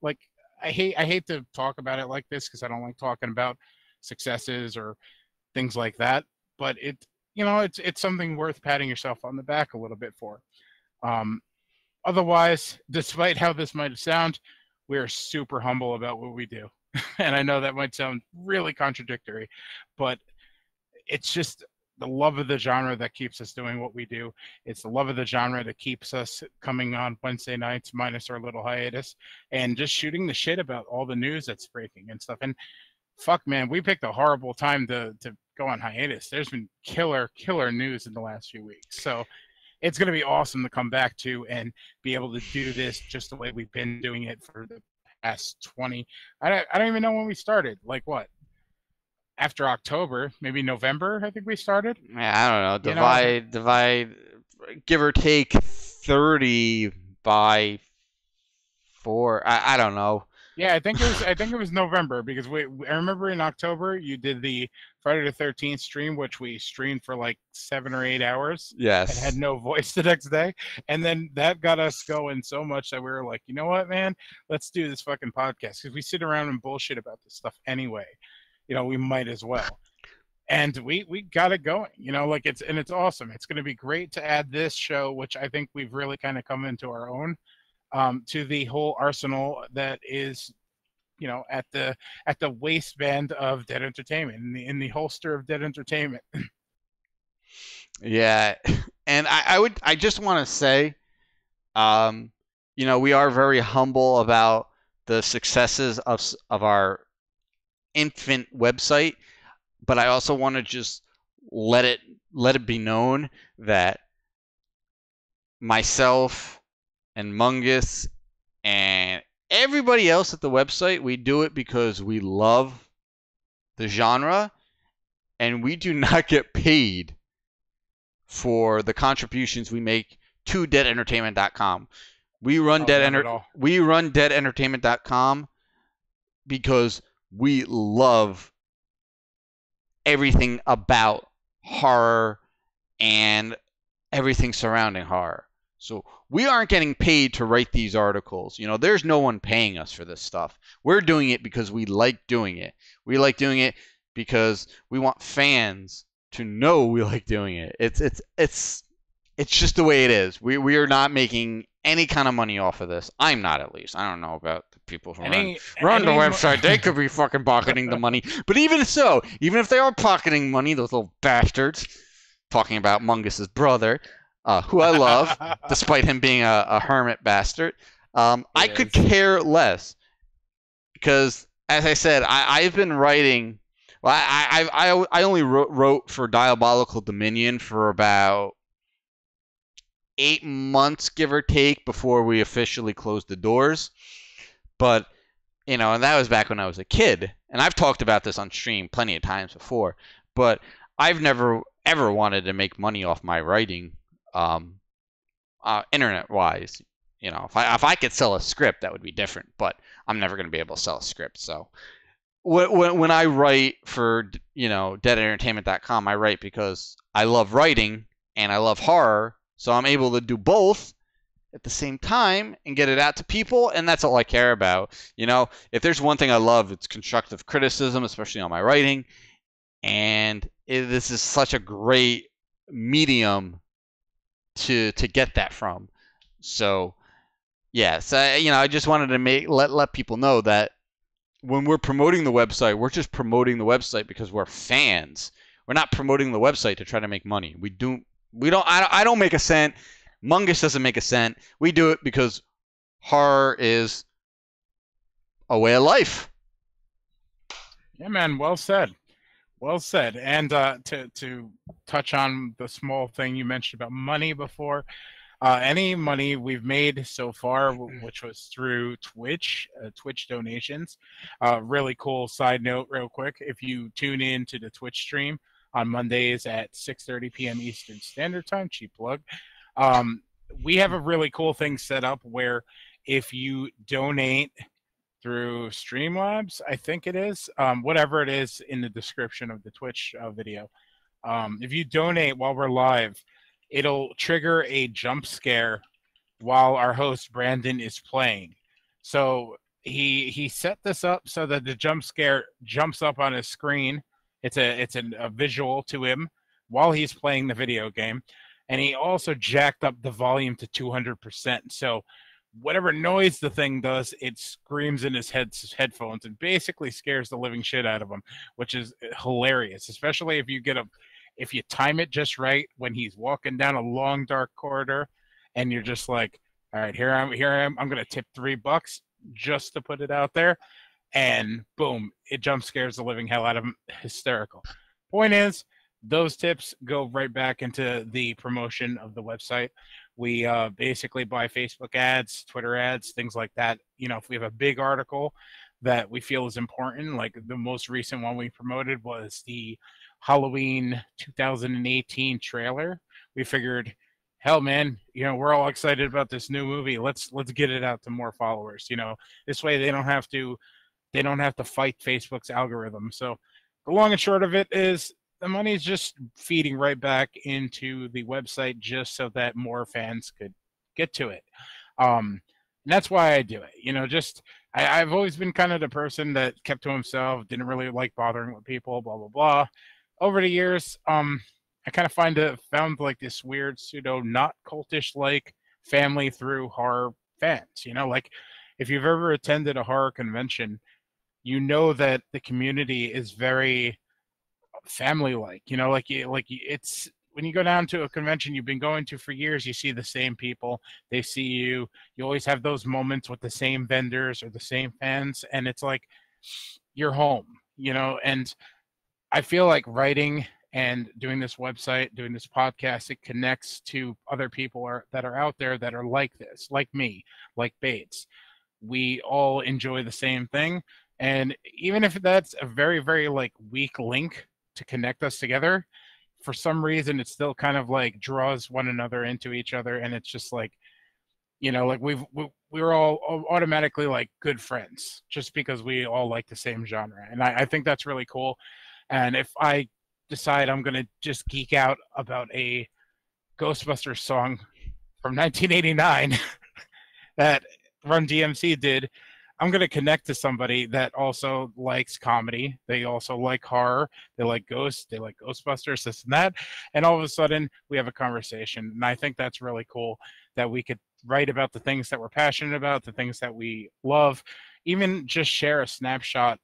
like I hate to talk about it like this, because I don't like talking about successes or things like that. But it's something worth patting yourself on the back a little bit for. Otherwise, despite how this might sound, we are super humble about what we do. And I know that might sound really contradictory, but it's just the love of the genre that keeps us doing what we do. It's the love of the genre that keeps us coming on Wednesday nights, minus our little hiatus, and just shooting the shit about all the news that's breaking and stuff. And fuck, man, we picked a horrible time to go on hiatus. There's been killer news in the last few weeks. So it's going to be awesome to come back to and be able to do this just the way we've been doing it for the past 20. I don't even know when we started. Like what? After October, maybe November, I think we started. Yeah, I don't know. Divide, give or take 30 by 4. I don't know. Yeah, I think it was November, because I remember in October you did the Friday the 13th stream, which we streamed for like 7 or 8 hours. Yes. And had no voice the next day. And then that got us going so much that we were like, you know what, man? Let's do this fucking podcast, because we sit around and bullshit about this stuff anyway. We might as well. And we got it going. It's awesome. It's going to be great to add this show, which I think we've really kind of come into our own. To the whole arsenal that is, at the waistband of Dead Entertainment, in the holster of Dead Entertainment. Yeah, and I just want to say, we are very humble about the successes of our infant website, but I also want to just let it be known that myself and Mungus and everybody else at the website, we do it because we love the genre, and we do not get paid for the contributions we make to deadentertainment.com. We run deadentertainment.com because we love everything about horror and everything surrounding horror. So we aren't getting paid to write these articles. There's no one paying us for this stuff. We're doing it because we like doing it. We like doing it because we want fans to know we like doing it. It's just the way it is. We are not making any kind of money off of this. I'm not, at least. I don't know about the people who run the website. They could be fucking pocketing the money. But even so, even if they are pocketing money, those little bastards, talking about Mungus's brother, who I love, despite him being a hermit bastard. I could care less because, as I said, I've been writing. Well, I only wrote for Diabolical Dominion for about 8 months, give or take, before we officially closed the doors. But and that was back when I was a kid. And I've talked about this on stream plenty of times before. But I've never ever wanted to make money off my writing, internet-wise. If I could sell a script, that would be different. But I'm never going to be able to sell a script. So when I write for deadentertainment.com, I write because I love writing and I love horror, so I'm able to do both at the same time and get it out to people, and that's all I care about. If there's one thing I love, it's constructive criticism, especially on my writing, and this is such a great medium to get that from. So yes, I just wanted to let people know that when we're promoting the website, we're just promoting the website because we're fans. We're not promoting the website to try to make money. I don't make a cent. Mungus doesn't make a cent. We do it because horror is a way of life. Yeah, man. Well said. Well said. And to touch on the small thing you mentioned about money before, any money we've made so far, which was through Twitch donations. Really cool side note, real quick. If you tune in to the Twitch stream on Mondays at 6:30 p.m. Eastern Standard Time, cheap plug. We have a really cool thing set up where if you donate through Streamlabs, I think it is, whatever it is in the description of the Twitch video, if you donate while we're live, it'll trigger a jump scare while our host Brandon is playing. So he set this up so that the jump scare jumps up on his screen. It's a visual to him while he's playing the video game. And he also jacked up the volume to 200%. So whatever noise the thing does, it screams in his headphones and basically scares the living shit out of him, which is hilarious, especially if you time it just right when he's walking down a long dark corridor and you're just like, all right, here I am. I'm going to tip $3 just to put it out there. And boom, it jump scares the living hell out of him. Hysterical. Point is, those tips go right back into the promotion of the website. We basically buy Facebook ads, Twitter ads, things like that. If we have a big article that we feel is important, like the most recent one we promoted was the Halloween 2018 trailer. We figured, hell, man, we're all excited about this new movie. Let's get it out to more followers. This way they don't have to fight Facebook's algorithm. So the long and short of it is, the money is just feeding right back into the website just so that more fans could get to it. And that's why I do it. I've always been kind of the person that kept to himself, didn't really like bothering with people, blah, blah, blah. Over the years, I kind of found like this weird pseudo not cultish like family through horror fans. Like if you've ever attended a horror convention, that the community is very family-like. It's when you go down to a convention you've been going to for years, you see the same people. They see you. You always have those moments with the same vendors or the same fans, and it's like you're home. And I feel like writing and doing this website, doing this podcast, it connects to other people that are out there that are like this, like me, like Bates. We all enjoy the same thing, and even if that's a very, very like weak link to connect us together, for some reason it still kind of like draws one another into each other, and it's just like like we're all automatically like good friends just because we all like the same genre. And I think that's really cool. And if I decide I'm gonna just geek out about a Ghostbusters song from 1989 that Run DMC did, I'm going to connect to somebody that also likes comedy. They also like horror. They like ghosts. They like Ghostbusters, this and that. And all of a sudden, we have a conversation. And I think that's really cool that we could write about the things that we're passionate about, the things that we love, even just share a snapshot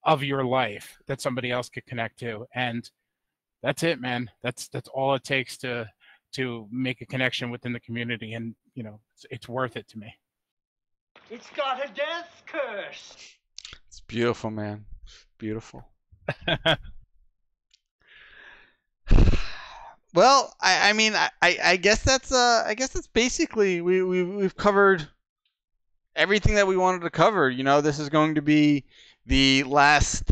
of your life that somebody else could connect to. And that's it, man. That's all it takes to make a connection within the community, and it's worth it to me. It's got a death curse. It's beautiful, man. Beautiful. Well, I mean, I guess that's basically we've covered everything that we wanted to cover. This is going to be the last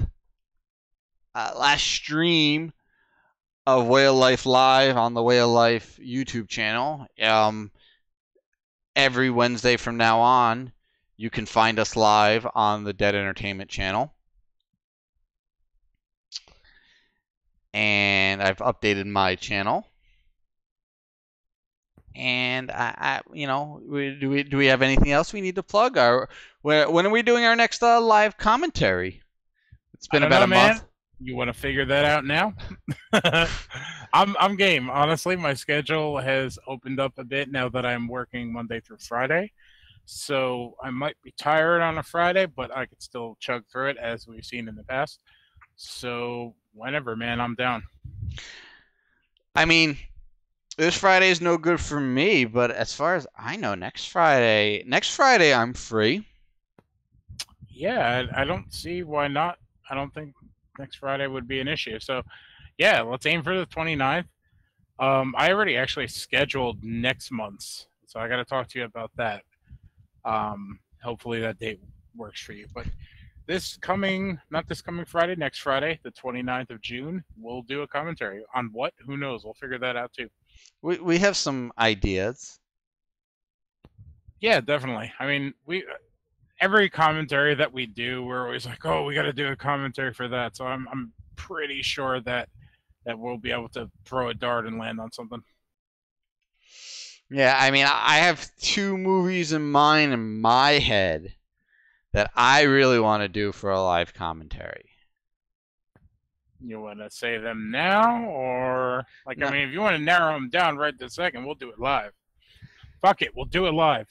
stream of Way of Life Live on the Way of Life YouTube channel. Every Wednesday from now on, you can find us live on the Dead Entertainment channel. And I've updated my channel. And do we have anything else we need to plug? When are we doing our next live commentary? It's been about a month. You want to figure that out now? I'm game. Honestly, my schedule has opened up a bit now that I'm working Monday through Friday. So I might be tired on a Friday, but I could still chug through it as we've seen in the past. So whenever, man, I'm down. I mean, this Friday is no good for me, but as far as I know, next Friday I'm free. Yeah, I don't see why not. I don't think next Friday would be an issue. So, yeah, let's aim for the 29th. I already actually scheduled next month's, so I got to talk to you about that. Hopefully that date works for you. But not this coming Friday, next Friday, the 29th of June, we'll do a commentary. On what? Who knows? We'll figure that out too. We have some ideas. Yeah, definitely. I mean, every commentary that we do, we're always like, oh, we got to do a commentary for that. So I'm pretty sure that we'll be able to throw a dart and land on something. Yeah, I mean, I have 2 movies in mind in my head that I really want to do for a live commentary. You want to say them now, or no. I mean, if you want to narrow them down right this second, we'll do it live. Fuck it, we'll do it live.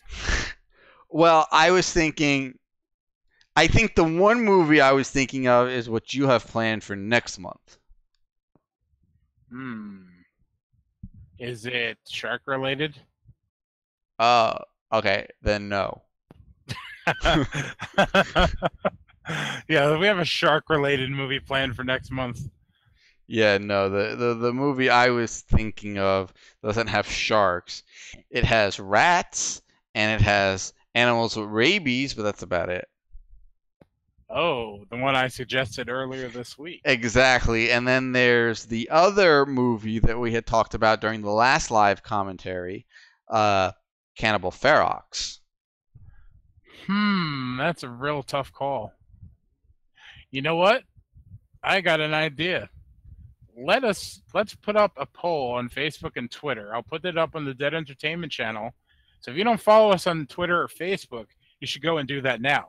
Well, I think the one movie I was thinking of is what you have planned for next month. Is it shark related? Okay, then no. Yeah, we have a shark-related movie planned for next month. Yeah, no, the movie I was thinking of doesn't have sharks. It has rats, and it has animals with rabies, but that's about it. Oh, the one I suggested earlier this week. Exactly, and then there's the other movie that we had talked about during the last live commentary, Cannibal Ferox. That's a real tough call. You know what? I got an idea. Let's put up a poll on Facebook and Twitter. I'll put it up on the Dead Entertainment channel. So if you don't follow us on Twitter or Facebook, you should go and do that now.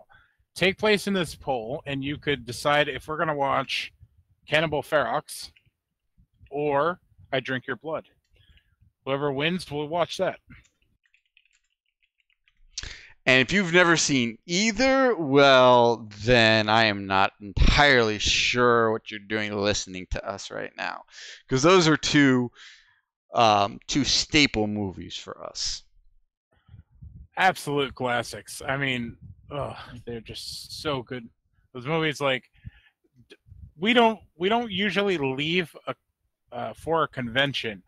Take place in this poll, and you could decide if we're going to watch Cannibal Ferox or I Drink Your Blood. Whoever wins, we'll watch that. And if you've never seen either, well, then I am not entirely sure what you're doing listening to us right now. Because those are two staple movies for us. Absolute classics. I mean, they're just so good. Those movies, we don't usually leave for a convention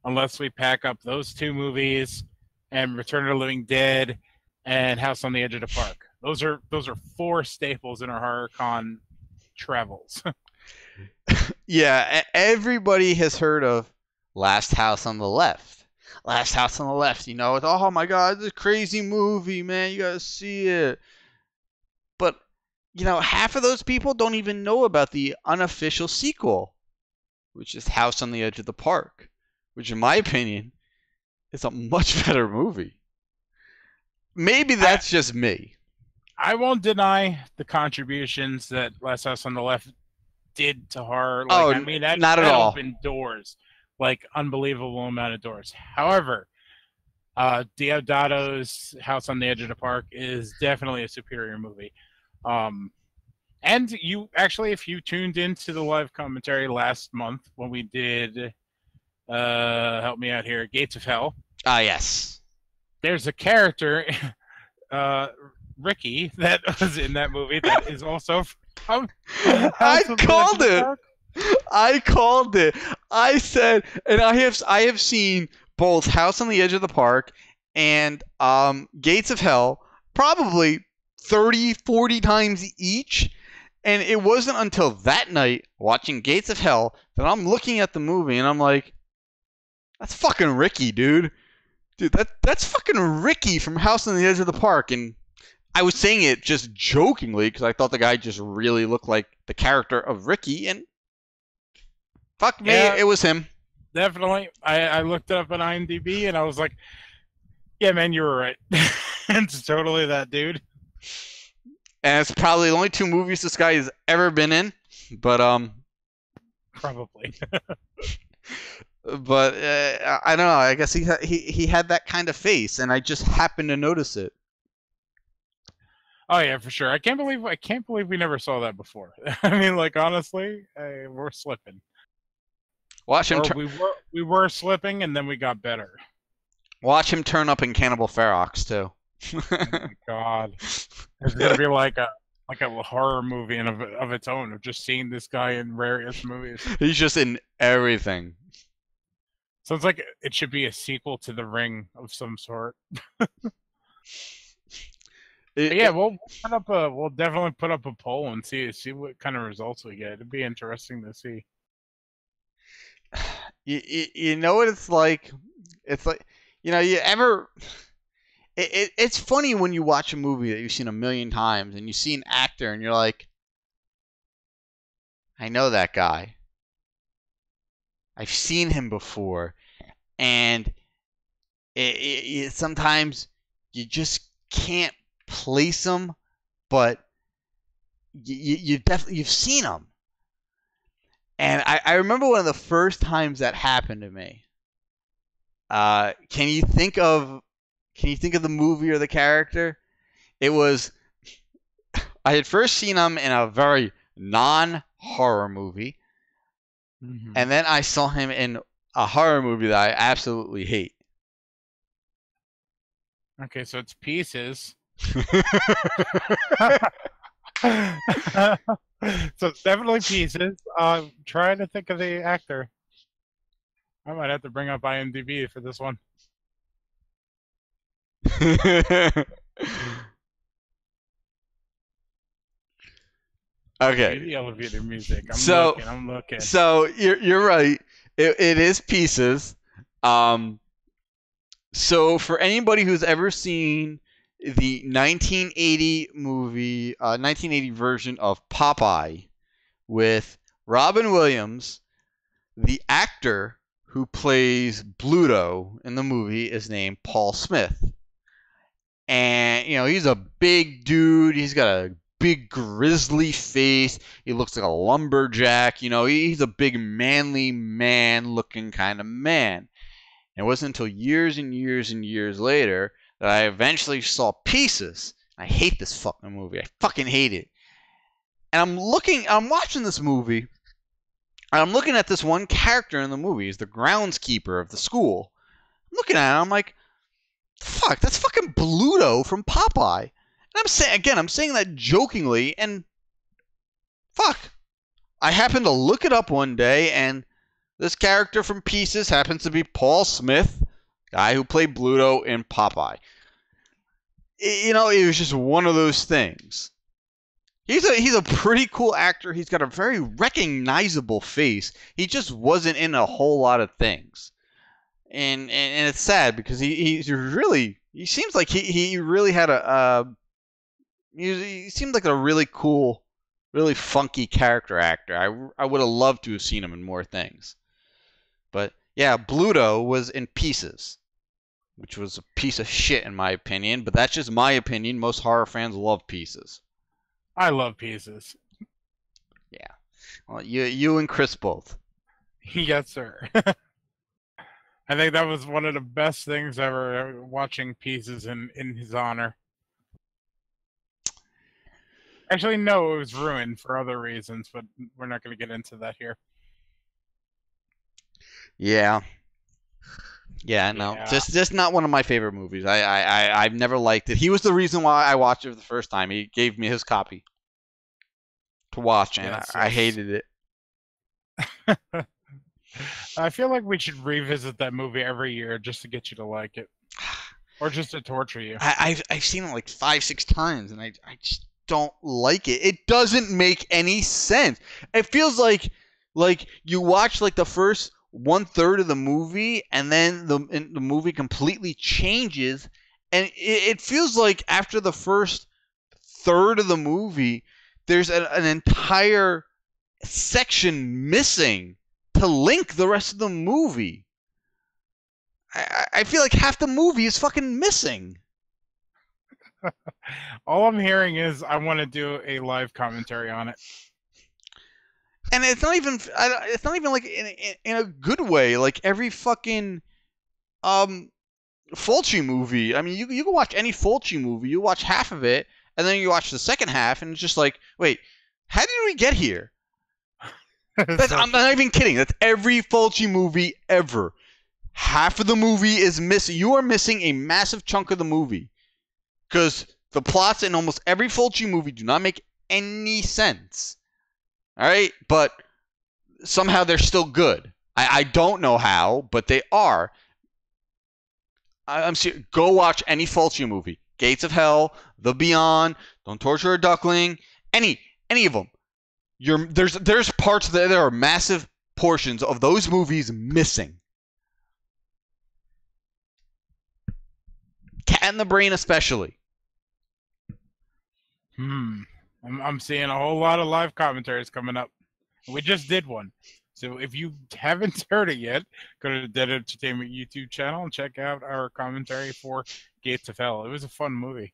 unless we pack up those 2 movies and Return of the Living Dead and House on the Edge of the Park. Those are 4 staples in our horror con travels. Yeah, everybody has heard of Last House on the Left. Last House on the Left, oh my god, this crazy movie, man, you gotta see it. But, half of those people don't even know about the unofficial sequel, which is House on the Edge of the Park, which in my opinion is a much better movie. Maybe that's just me. I won't deny the contributions that Last House on the Left did to horror. Not at all. Opened doors, unbelievable amount of doors. However, Deodato's House on the Edge of the Park is definitely a superior movie. And you actually, if you tuned into the live commentary last month when we did, help me out here, Gates of Hell, Ah, yes. there's a character, Ricky, that was in that movie that is also from I House of the called Legend of it. Dark. I called it. I said, and I have seen both House on the Edge of the Park and Gates of Hell probably 30, 40 times each. And it wasn't until that night watching Gates of Hell that I'm looking at the movie and I'm like, that's fucking Ricky, dude. Dude, that's fucking Ricky from House on the Edge of the Park. And I was saying it just jokingly because I thought the guy just really looked like the character of Ricky, and fuck me, Yeah. it was him. Definitely. I looked it up on IMDb and I was like, yeah, man, you were right. It's totally that dude. And it's probably the only 2 movies this guy has ever been in. But Probably. but I don't know. I guess he had that kind of face, and I just happened to notice it. Oh yeah, for sure. I can't believe we never saw that before. I mean, like honestly, we're slipping. Watch him. Or we were slipping, and then we got better. Watch him turn up in Cannibal Ferox too. Oh my god, it's gonna be like a horror movie of its own of just seeing this guy in various movies. He's just in everything. Sounds like it should be a sequel to The Ring of some sort. But yeah, we'll definitely put up a poll and see what kind of results we get. It'd be interesting to see. You know what it's like? It's like, you ever... It's funny when you watch a movie that you've seen a million times and you see an actor and you're like, I know that guy. I've seen him before. And sometimes you just can't place him, but you've seen him. And I remember one of the first times that happened to me. Can you think of the movie or the character? It was, I had first seen him in a very non-horror movie, and then I saw him in a horror movie that I absolutely hate. Okay, so it's Pieces. So it's definitely Pieces. Trying to think of the actor. I might have to bring up IMDb for this one. Okay. The elevator music. I'm looking. So you're right. It is Pieces. So for anybody who's ever seen the 1980 movie, 1980 version of Popeye with Robin Williams, the actor who plays Bluto in the movie is named Paul Smith. And, he's a big dude. He's got a big grizzly face. He looks like a lumberjack. He's a big manly man looking kind of man. And it wasn't until years and years and years later that I eventually saw Pieces. I hate this fucking movie. I fucking hate it. And I'm watching this movie, and I'm looking at this one character in the movie. He's the groundskeeper of the school. I'm looking at him, I'm like, fuck, that's fucking Bluto from Popeye. And I'm saying that jokingly, and fuck. I happened to look it up one day, and this character from Pieces happens to be Paul Smith, guy who played Bluto in Popeye. It was just one of those things. He's a pretty cool actor. He's got a very recognizable face. He just wasn't in a whole lot of things. And it's sad because he seems like he really had he seemed like a really cool, really funky character actor. I would have loved to have seen him in more things. But yeah, Bluto was in Pieces, which was a piece of shit in my opinion, but that's just my opinion. Most horror fans love Pieces. I love Pieces. Yeah. Well, you and Chris both. Yes, sir. I think that was one of the best things ever, watching Pieces in his honor. Actually, no, it was ruined for other reasons, but we're not going to get into that here. Yeah. Yeah, no, Yeah. just not one of my favorite movies. I've never liked it. He was the reason why I watched it for the first time. He gave me his copy to watch, and Yes, I yes. hated it. I feel like we should revisit that movie every year just to get you to like it, or just to torture you. I've seen it like 5-6 times, and I just don't like it. It doesn't make any sense. It feels like you watch like the first 1/3 of the movie, and then the movie completely changes, and it feels like after the first third of the movie, there's an entire section missing to link the rest of the movie. I feel like half the movie is fucking missing. All I'm hearing is I want to do a live commentary on it. And it's not even like in a good way. Like every fucking Fulci movie. I mean, you can watch any Fulci movie. You watch half of it, and then you watch the second half, and it's just like, wait, how did we get here? I'm not even kidding. That's every Fulci movie ever. Half of the movie is missing. You are missing a massive chunk of the movie because the plots in almost every Fulci movie do not make any sense. All right, but somehow they're still good. I don't know how, but they are. I'm serious. Go watch any Fulci movie. Gates of Hell, The Beyond, Don't Torture a Duckling, any of them. There's parts that there are massive portions of those movies missing. Cat in the Brain especially. I'm seeing a whole lot of live commentaries coming up. We just did one. So if you haven't heard it yet, go to the Dead Entertainment YouTube channel and check out our commentary for Gates of Hell. It was a fun movie.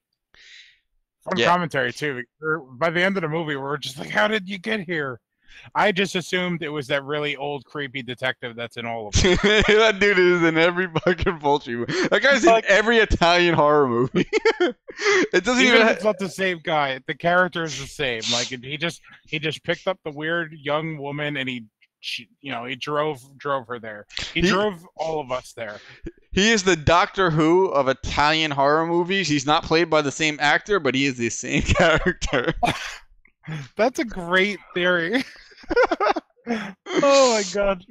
Fun commentary, too. By the end of the movie, we're just like, how did you get here? I just assumed it was that really old, creepy detective that's in all of them. That dude is in every fucking Fulci movie. That guy's in every Italian horror movie. It doesn't even. It's not the same guy. The character is the same. Like he just picked up the weird young woman and he drove her there. He drove all of us there. He is the Doctor Who of Italian horror movies. He's not played by the same actor, but he is the same character. That's a great theory. Oh my god.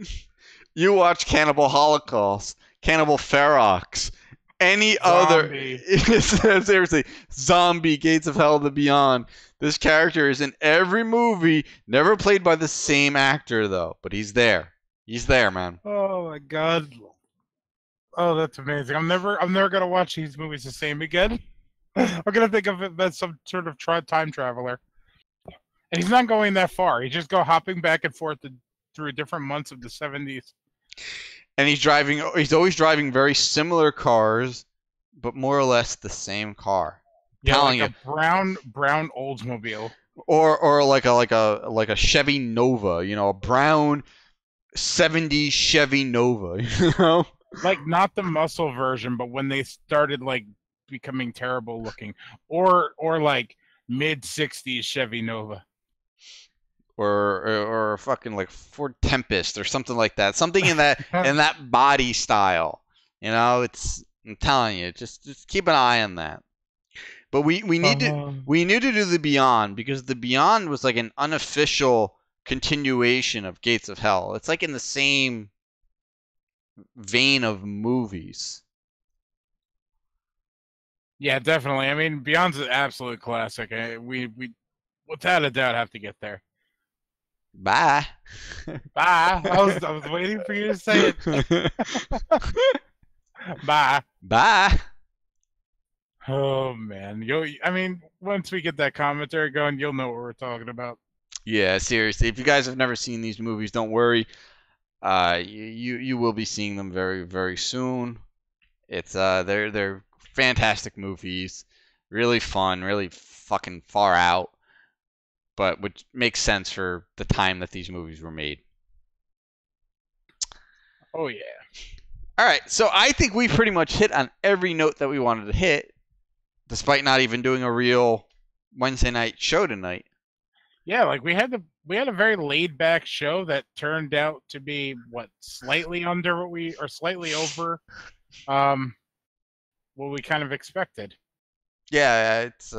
You watch Cannibal Holocaust, Cannibal Ferox, any Zombie. other. Seriously, Zombie, Gates of Hell, The Beyond. This character is in every movie, never played by the same actor though, but he's there. He's there, man. Oh my god. Oh, that's amazing. I'm never gonna watch these movies the same again. I'm gonna think of it as some sort of time traveler. And he's not going that far. He's just hopping back and forth through different months of the 70s. And he's always driving very similar cars, but more or less the same car. Yeah, like a brown Oldsmobile. Or like a Chevy Nova, a brown 70s Chevy Nova, Like not the muscle version, but when they started like becoming terrible looking. Or like mid 60s Chevy Nova. Or fucking like Ford Tempest or something like that. Something in that body style. I'm telling you, just keep an eye on that. But we need to do The Beyond because The Beyond was like an unofficial continuation of Gates of Hell. It's like in the same vein of movies. Yeah, definitely. I mean, Beyond's an absolute classic. We without a doubt have to get there. Bye. Bye. I was waiting for you to say it. Bye. Bye. Oh man, once we get that commentary going, you'll know what we're talking about. Yeah, seriously. If you guys have never seen these movies, don't worry. You will be seeing them very, very soon. It's they're fantastic movies, really fun, really fucking far out, but which makes sense for the time that these movies were made. Oh yeah. All right, so I think we pretty much hit on every note that we wanted to hit, despite not even doing a real Wednesday night show tonight. Yeah, like we had a very laid back show that turned out to be slightly under slightly over what we kind of expected. Yeah, it's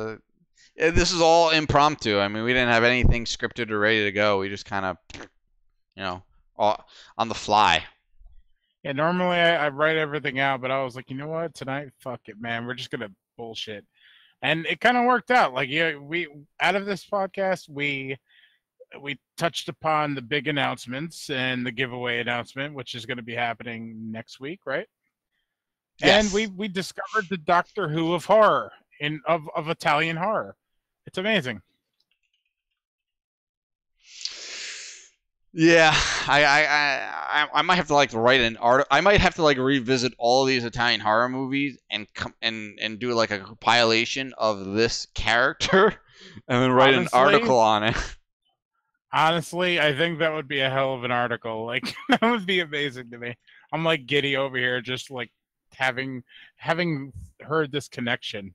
this is all impromptu. I mean, we didn't have anything scripted or ready to go. We just kind of, all on the fly. Yeah, normally I write everything out, but I was like, you know what? Tonight, fuck it, man. We're just gonna bullshit, and it kind of worked out. Like, yeah, we out of this podcast, we touched upon the big announcements and the giveaway announcement, which is going to be happening next week, right? Yes. And we discovered the Doctor Who of horror of Italian horror. It's amazing. Yeah, I might have to like write an art. I might have to like revisit all of these Italian horror movies and do like a compilation of this character, and then write an article on it. Honestly, I think that would be a hell of an article. Like, that would be amazing to me. I'm like giddy over here, just like having heard this connection.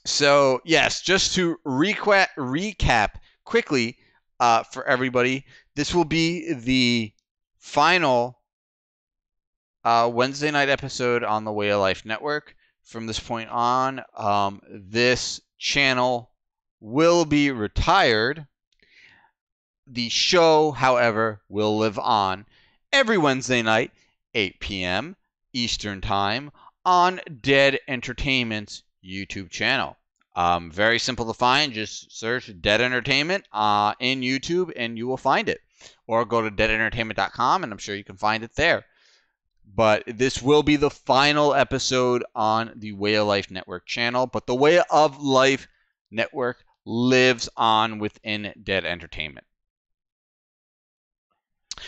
So yes, just to recap quickly for everybody, this will be the final Wednesday night episode on the Way of Life Network. From this point on, this channel will be retired. The show, however, will live on every Wednesday night, 8 p.m. Eastern Time, on Dead Entertainment's YouTube channel. Very simple to find. Just search Dead Entertainment in YouTube and you will find it. Or go to deadentertainment.com and I'm sure you can find it there. But this will be the final episode on the Way of Life Network channel. But the Way of Life Network lives on within Dead Entertainment.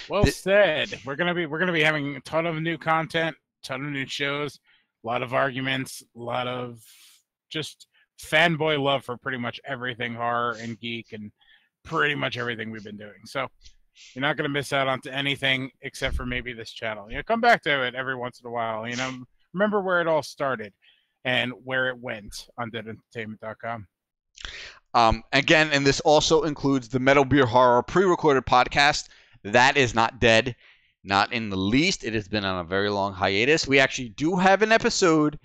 Well said. We're gonna be having a ton of new content, ton of new shows, a lot of arguments, a lot of just fanboy love for pretty much everything horror and geek and pretty much everything we've been doing. So you're not going to miss out on anything except for maybe this channel. Come back to it every once in a while. Remember where it all started and where it went on deadentertainment.com. Again, and this also includes the Metal Beer Horror pre-recorded podcast. That is not dead, not in the least. It has been on a very long hiatus. We actually do have an episode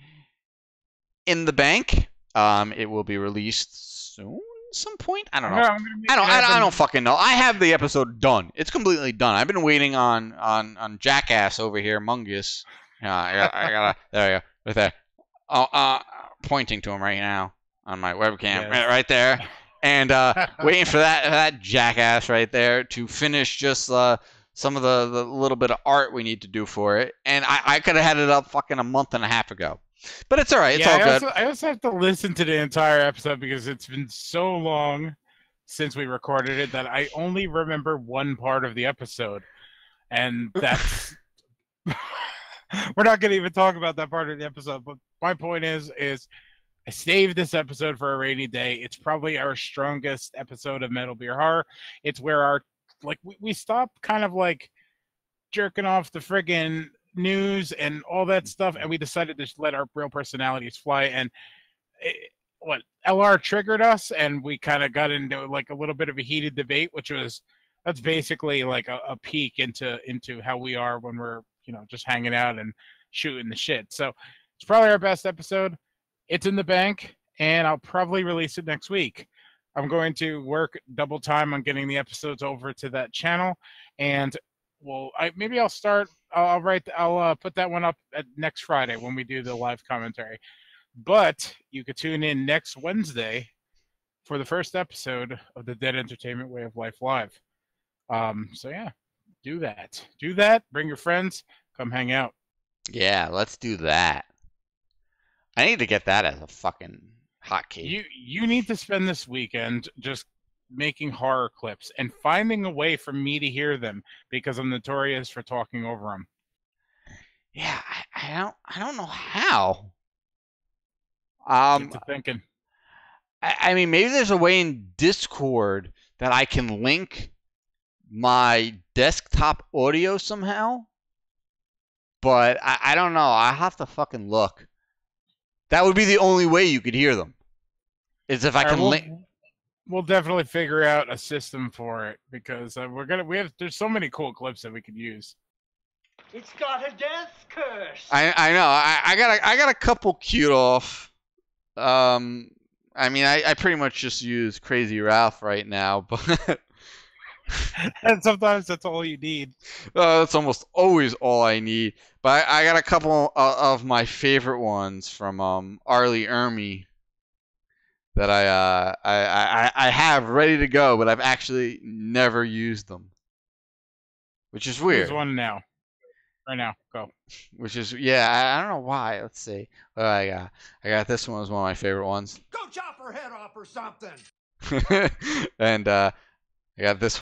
in the bank. It will be released soon, some point. I don't know. I don't fucking know. I have the episode done. It's completely done. I've been waiting on Jackass over here, Mungus. I gotta. There you go, right there. Pointing to him right now on my webcam, yes. right there, and waiting for that Jackass right there to finish just some of the little bit of art we need to do for it. And I could have had it up fucking a month and a half ago. But it's all right. It's all good. I also have to listen to the entire episode because it's been so long since we recorded it that I only remember one part of the episode. And that's... We're not going to even talk about that part of the episode. But my point is I saved this episode for a rainy day. It's probably our strongest episode of Metal Beer Horror. It's where we stopped kind of like jerking off the friggin' news and all that stuff, and we decided to just let our real personalities fly. And LR triggered us, and we kind of got into like a little bit of a heated debate, that's basically like a peek into how we are when we're just hanging out and shooting the shit. So it's probably our best episode. It's in the bank, and I'll probably release it next week. I'm going to work double time on getting the episodes over to that channel, and maybe I'll start. I'll put that one up at next Friday when we do the live commentary. But you could tune in next Wednesday for the first episode of the Dead Entertainment Way of Life Live. So yeah, do that. Do that. Bring your friends. Come hang out. Yeah, let's do that. I need to get that as a fucking hotkey. You need to spend this weekend just making horror clips and finding a way for me to hear them because I'm notorious for talking over them. Yeah, I don't know how. Get to thinking. I mean, maybe there's a way in Discord that I can link my desktop audio somehow, but I don't know. I have to fucking look. That would be the only way you could hear them. Is if I All right, can. we'll definitely figure out a system for it because there's so many cool clips that we could use. It's got a death curse. I know. I got a couple queued off. I mean, I pretty much just use Crazy Ralph right now, but And sometimes that's all you need. that's almost always all I need. But I got a couple of my favorite ones from Arlie Ermy that I have ready to go, but I've actually never used them, which is weird. Here's one now. Right now, go. Which is I don't know why. Let's see. What do I got this one as one of my favorite ones. Go chop her head off or something. And I got this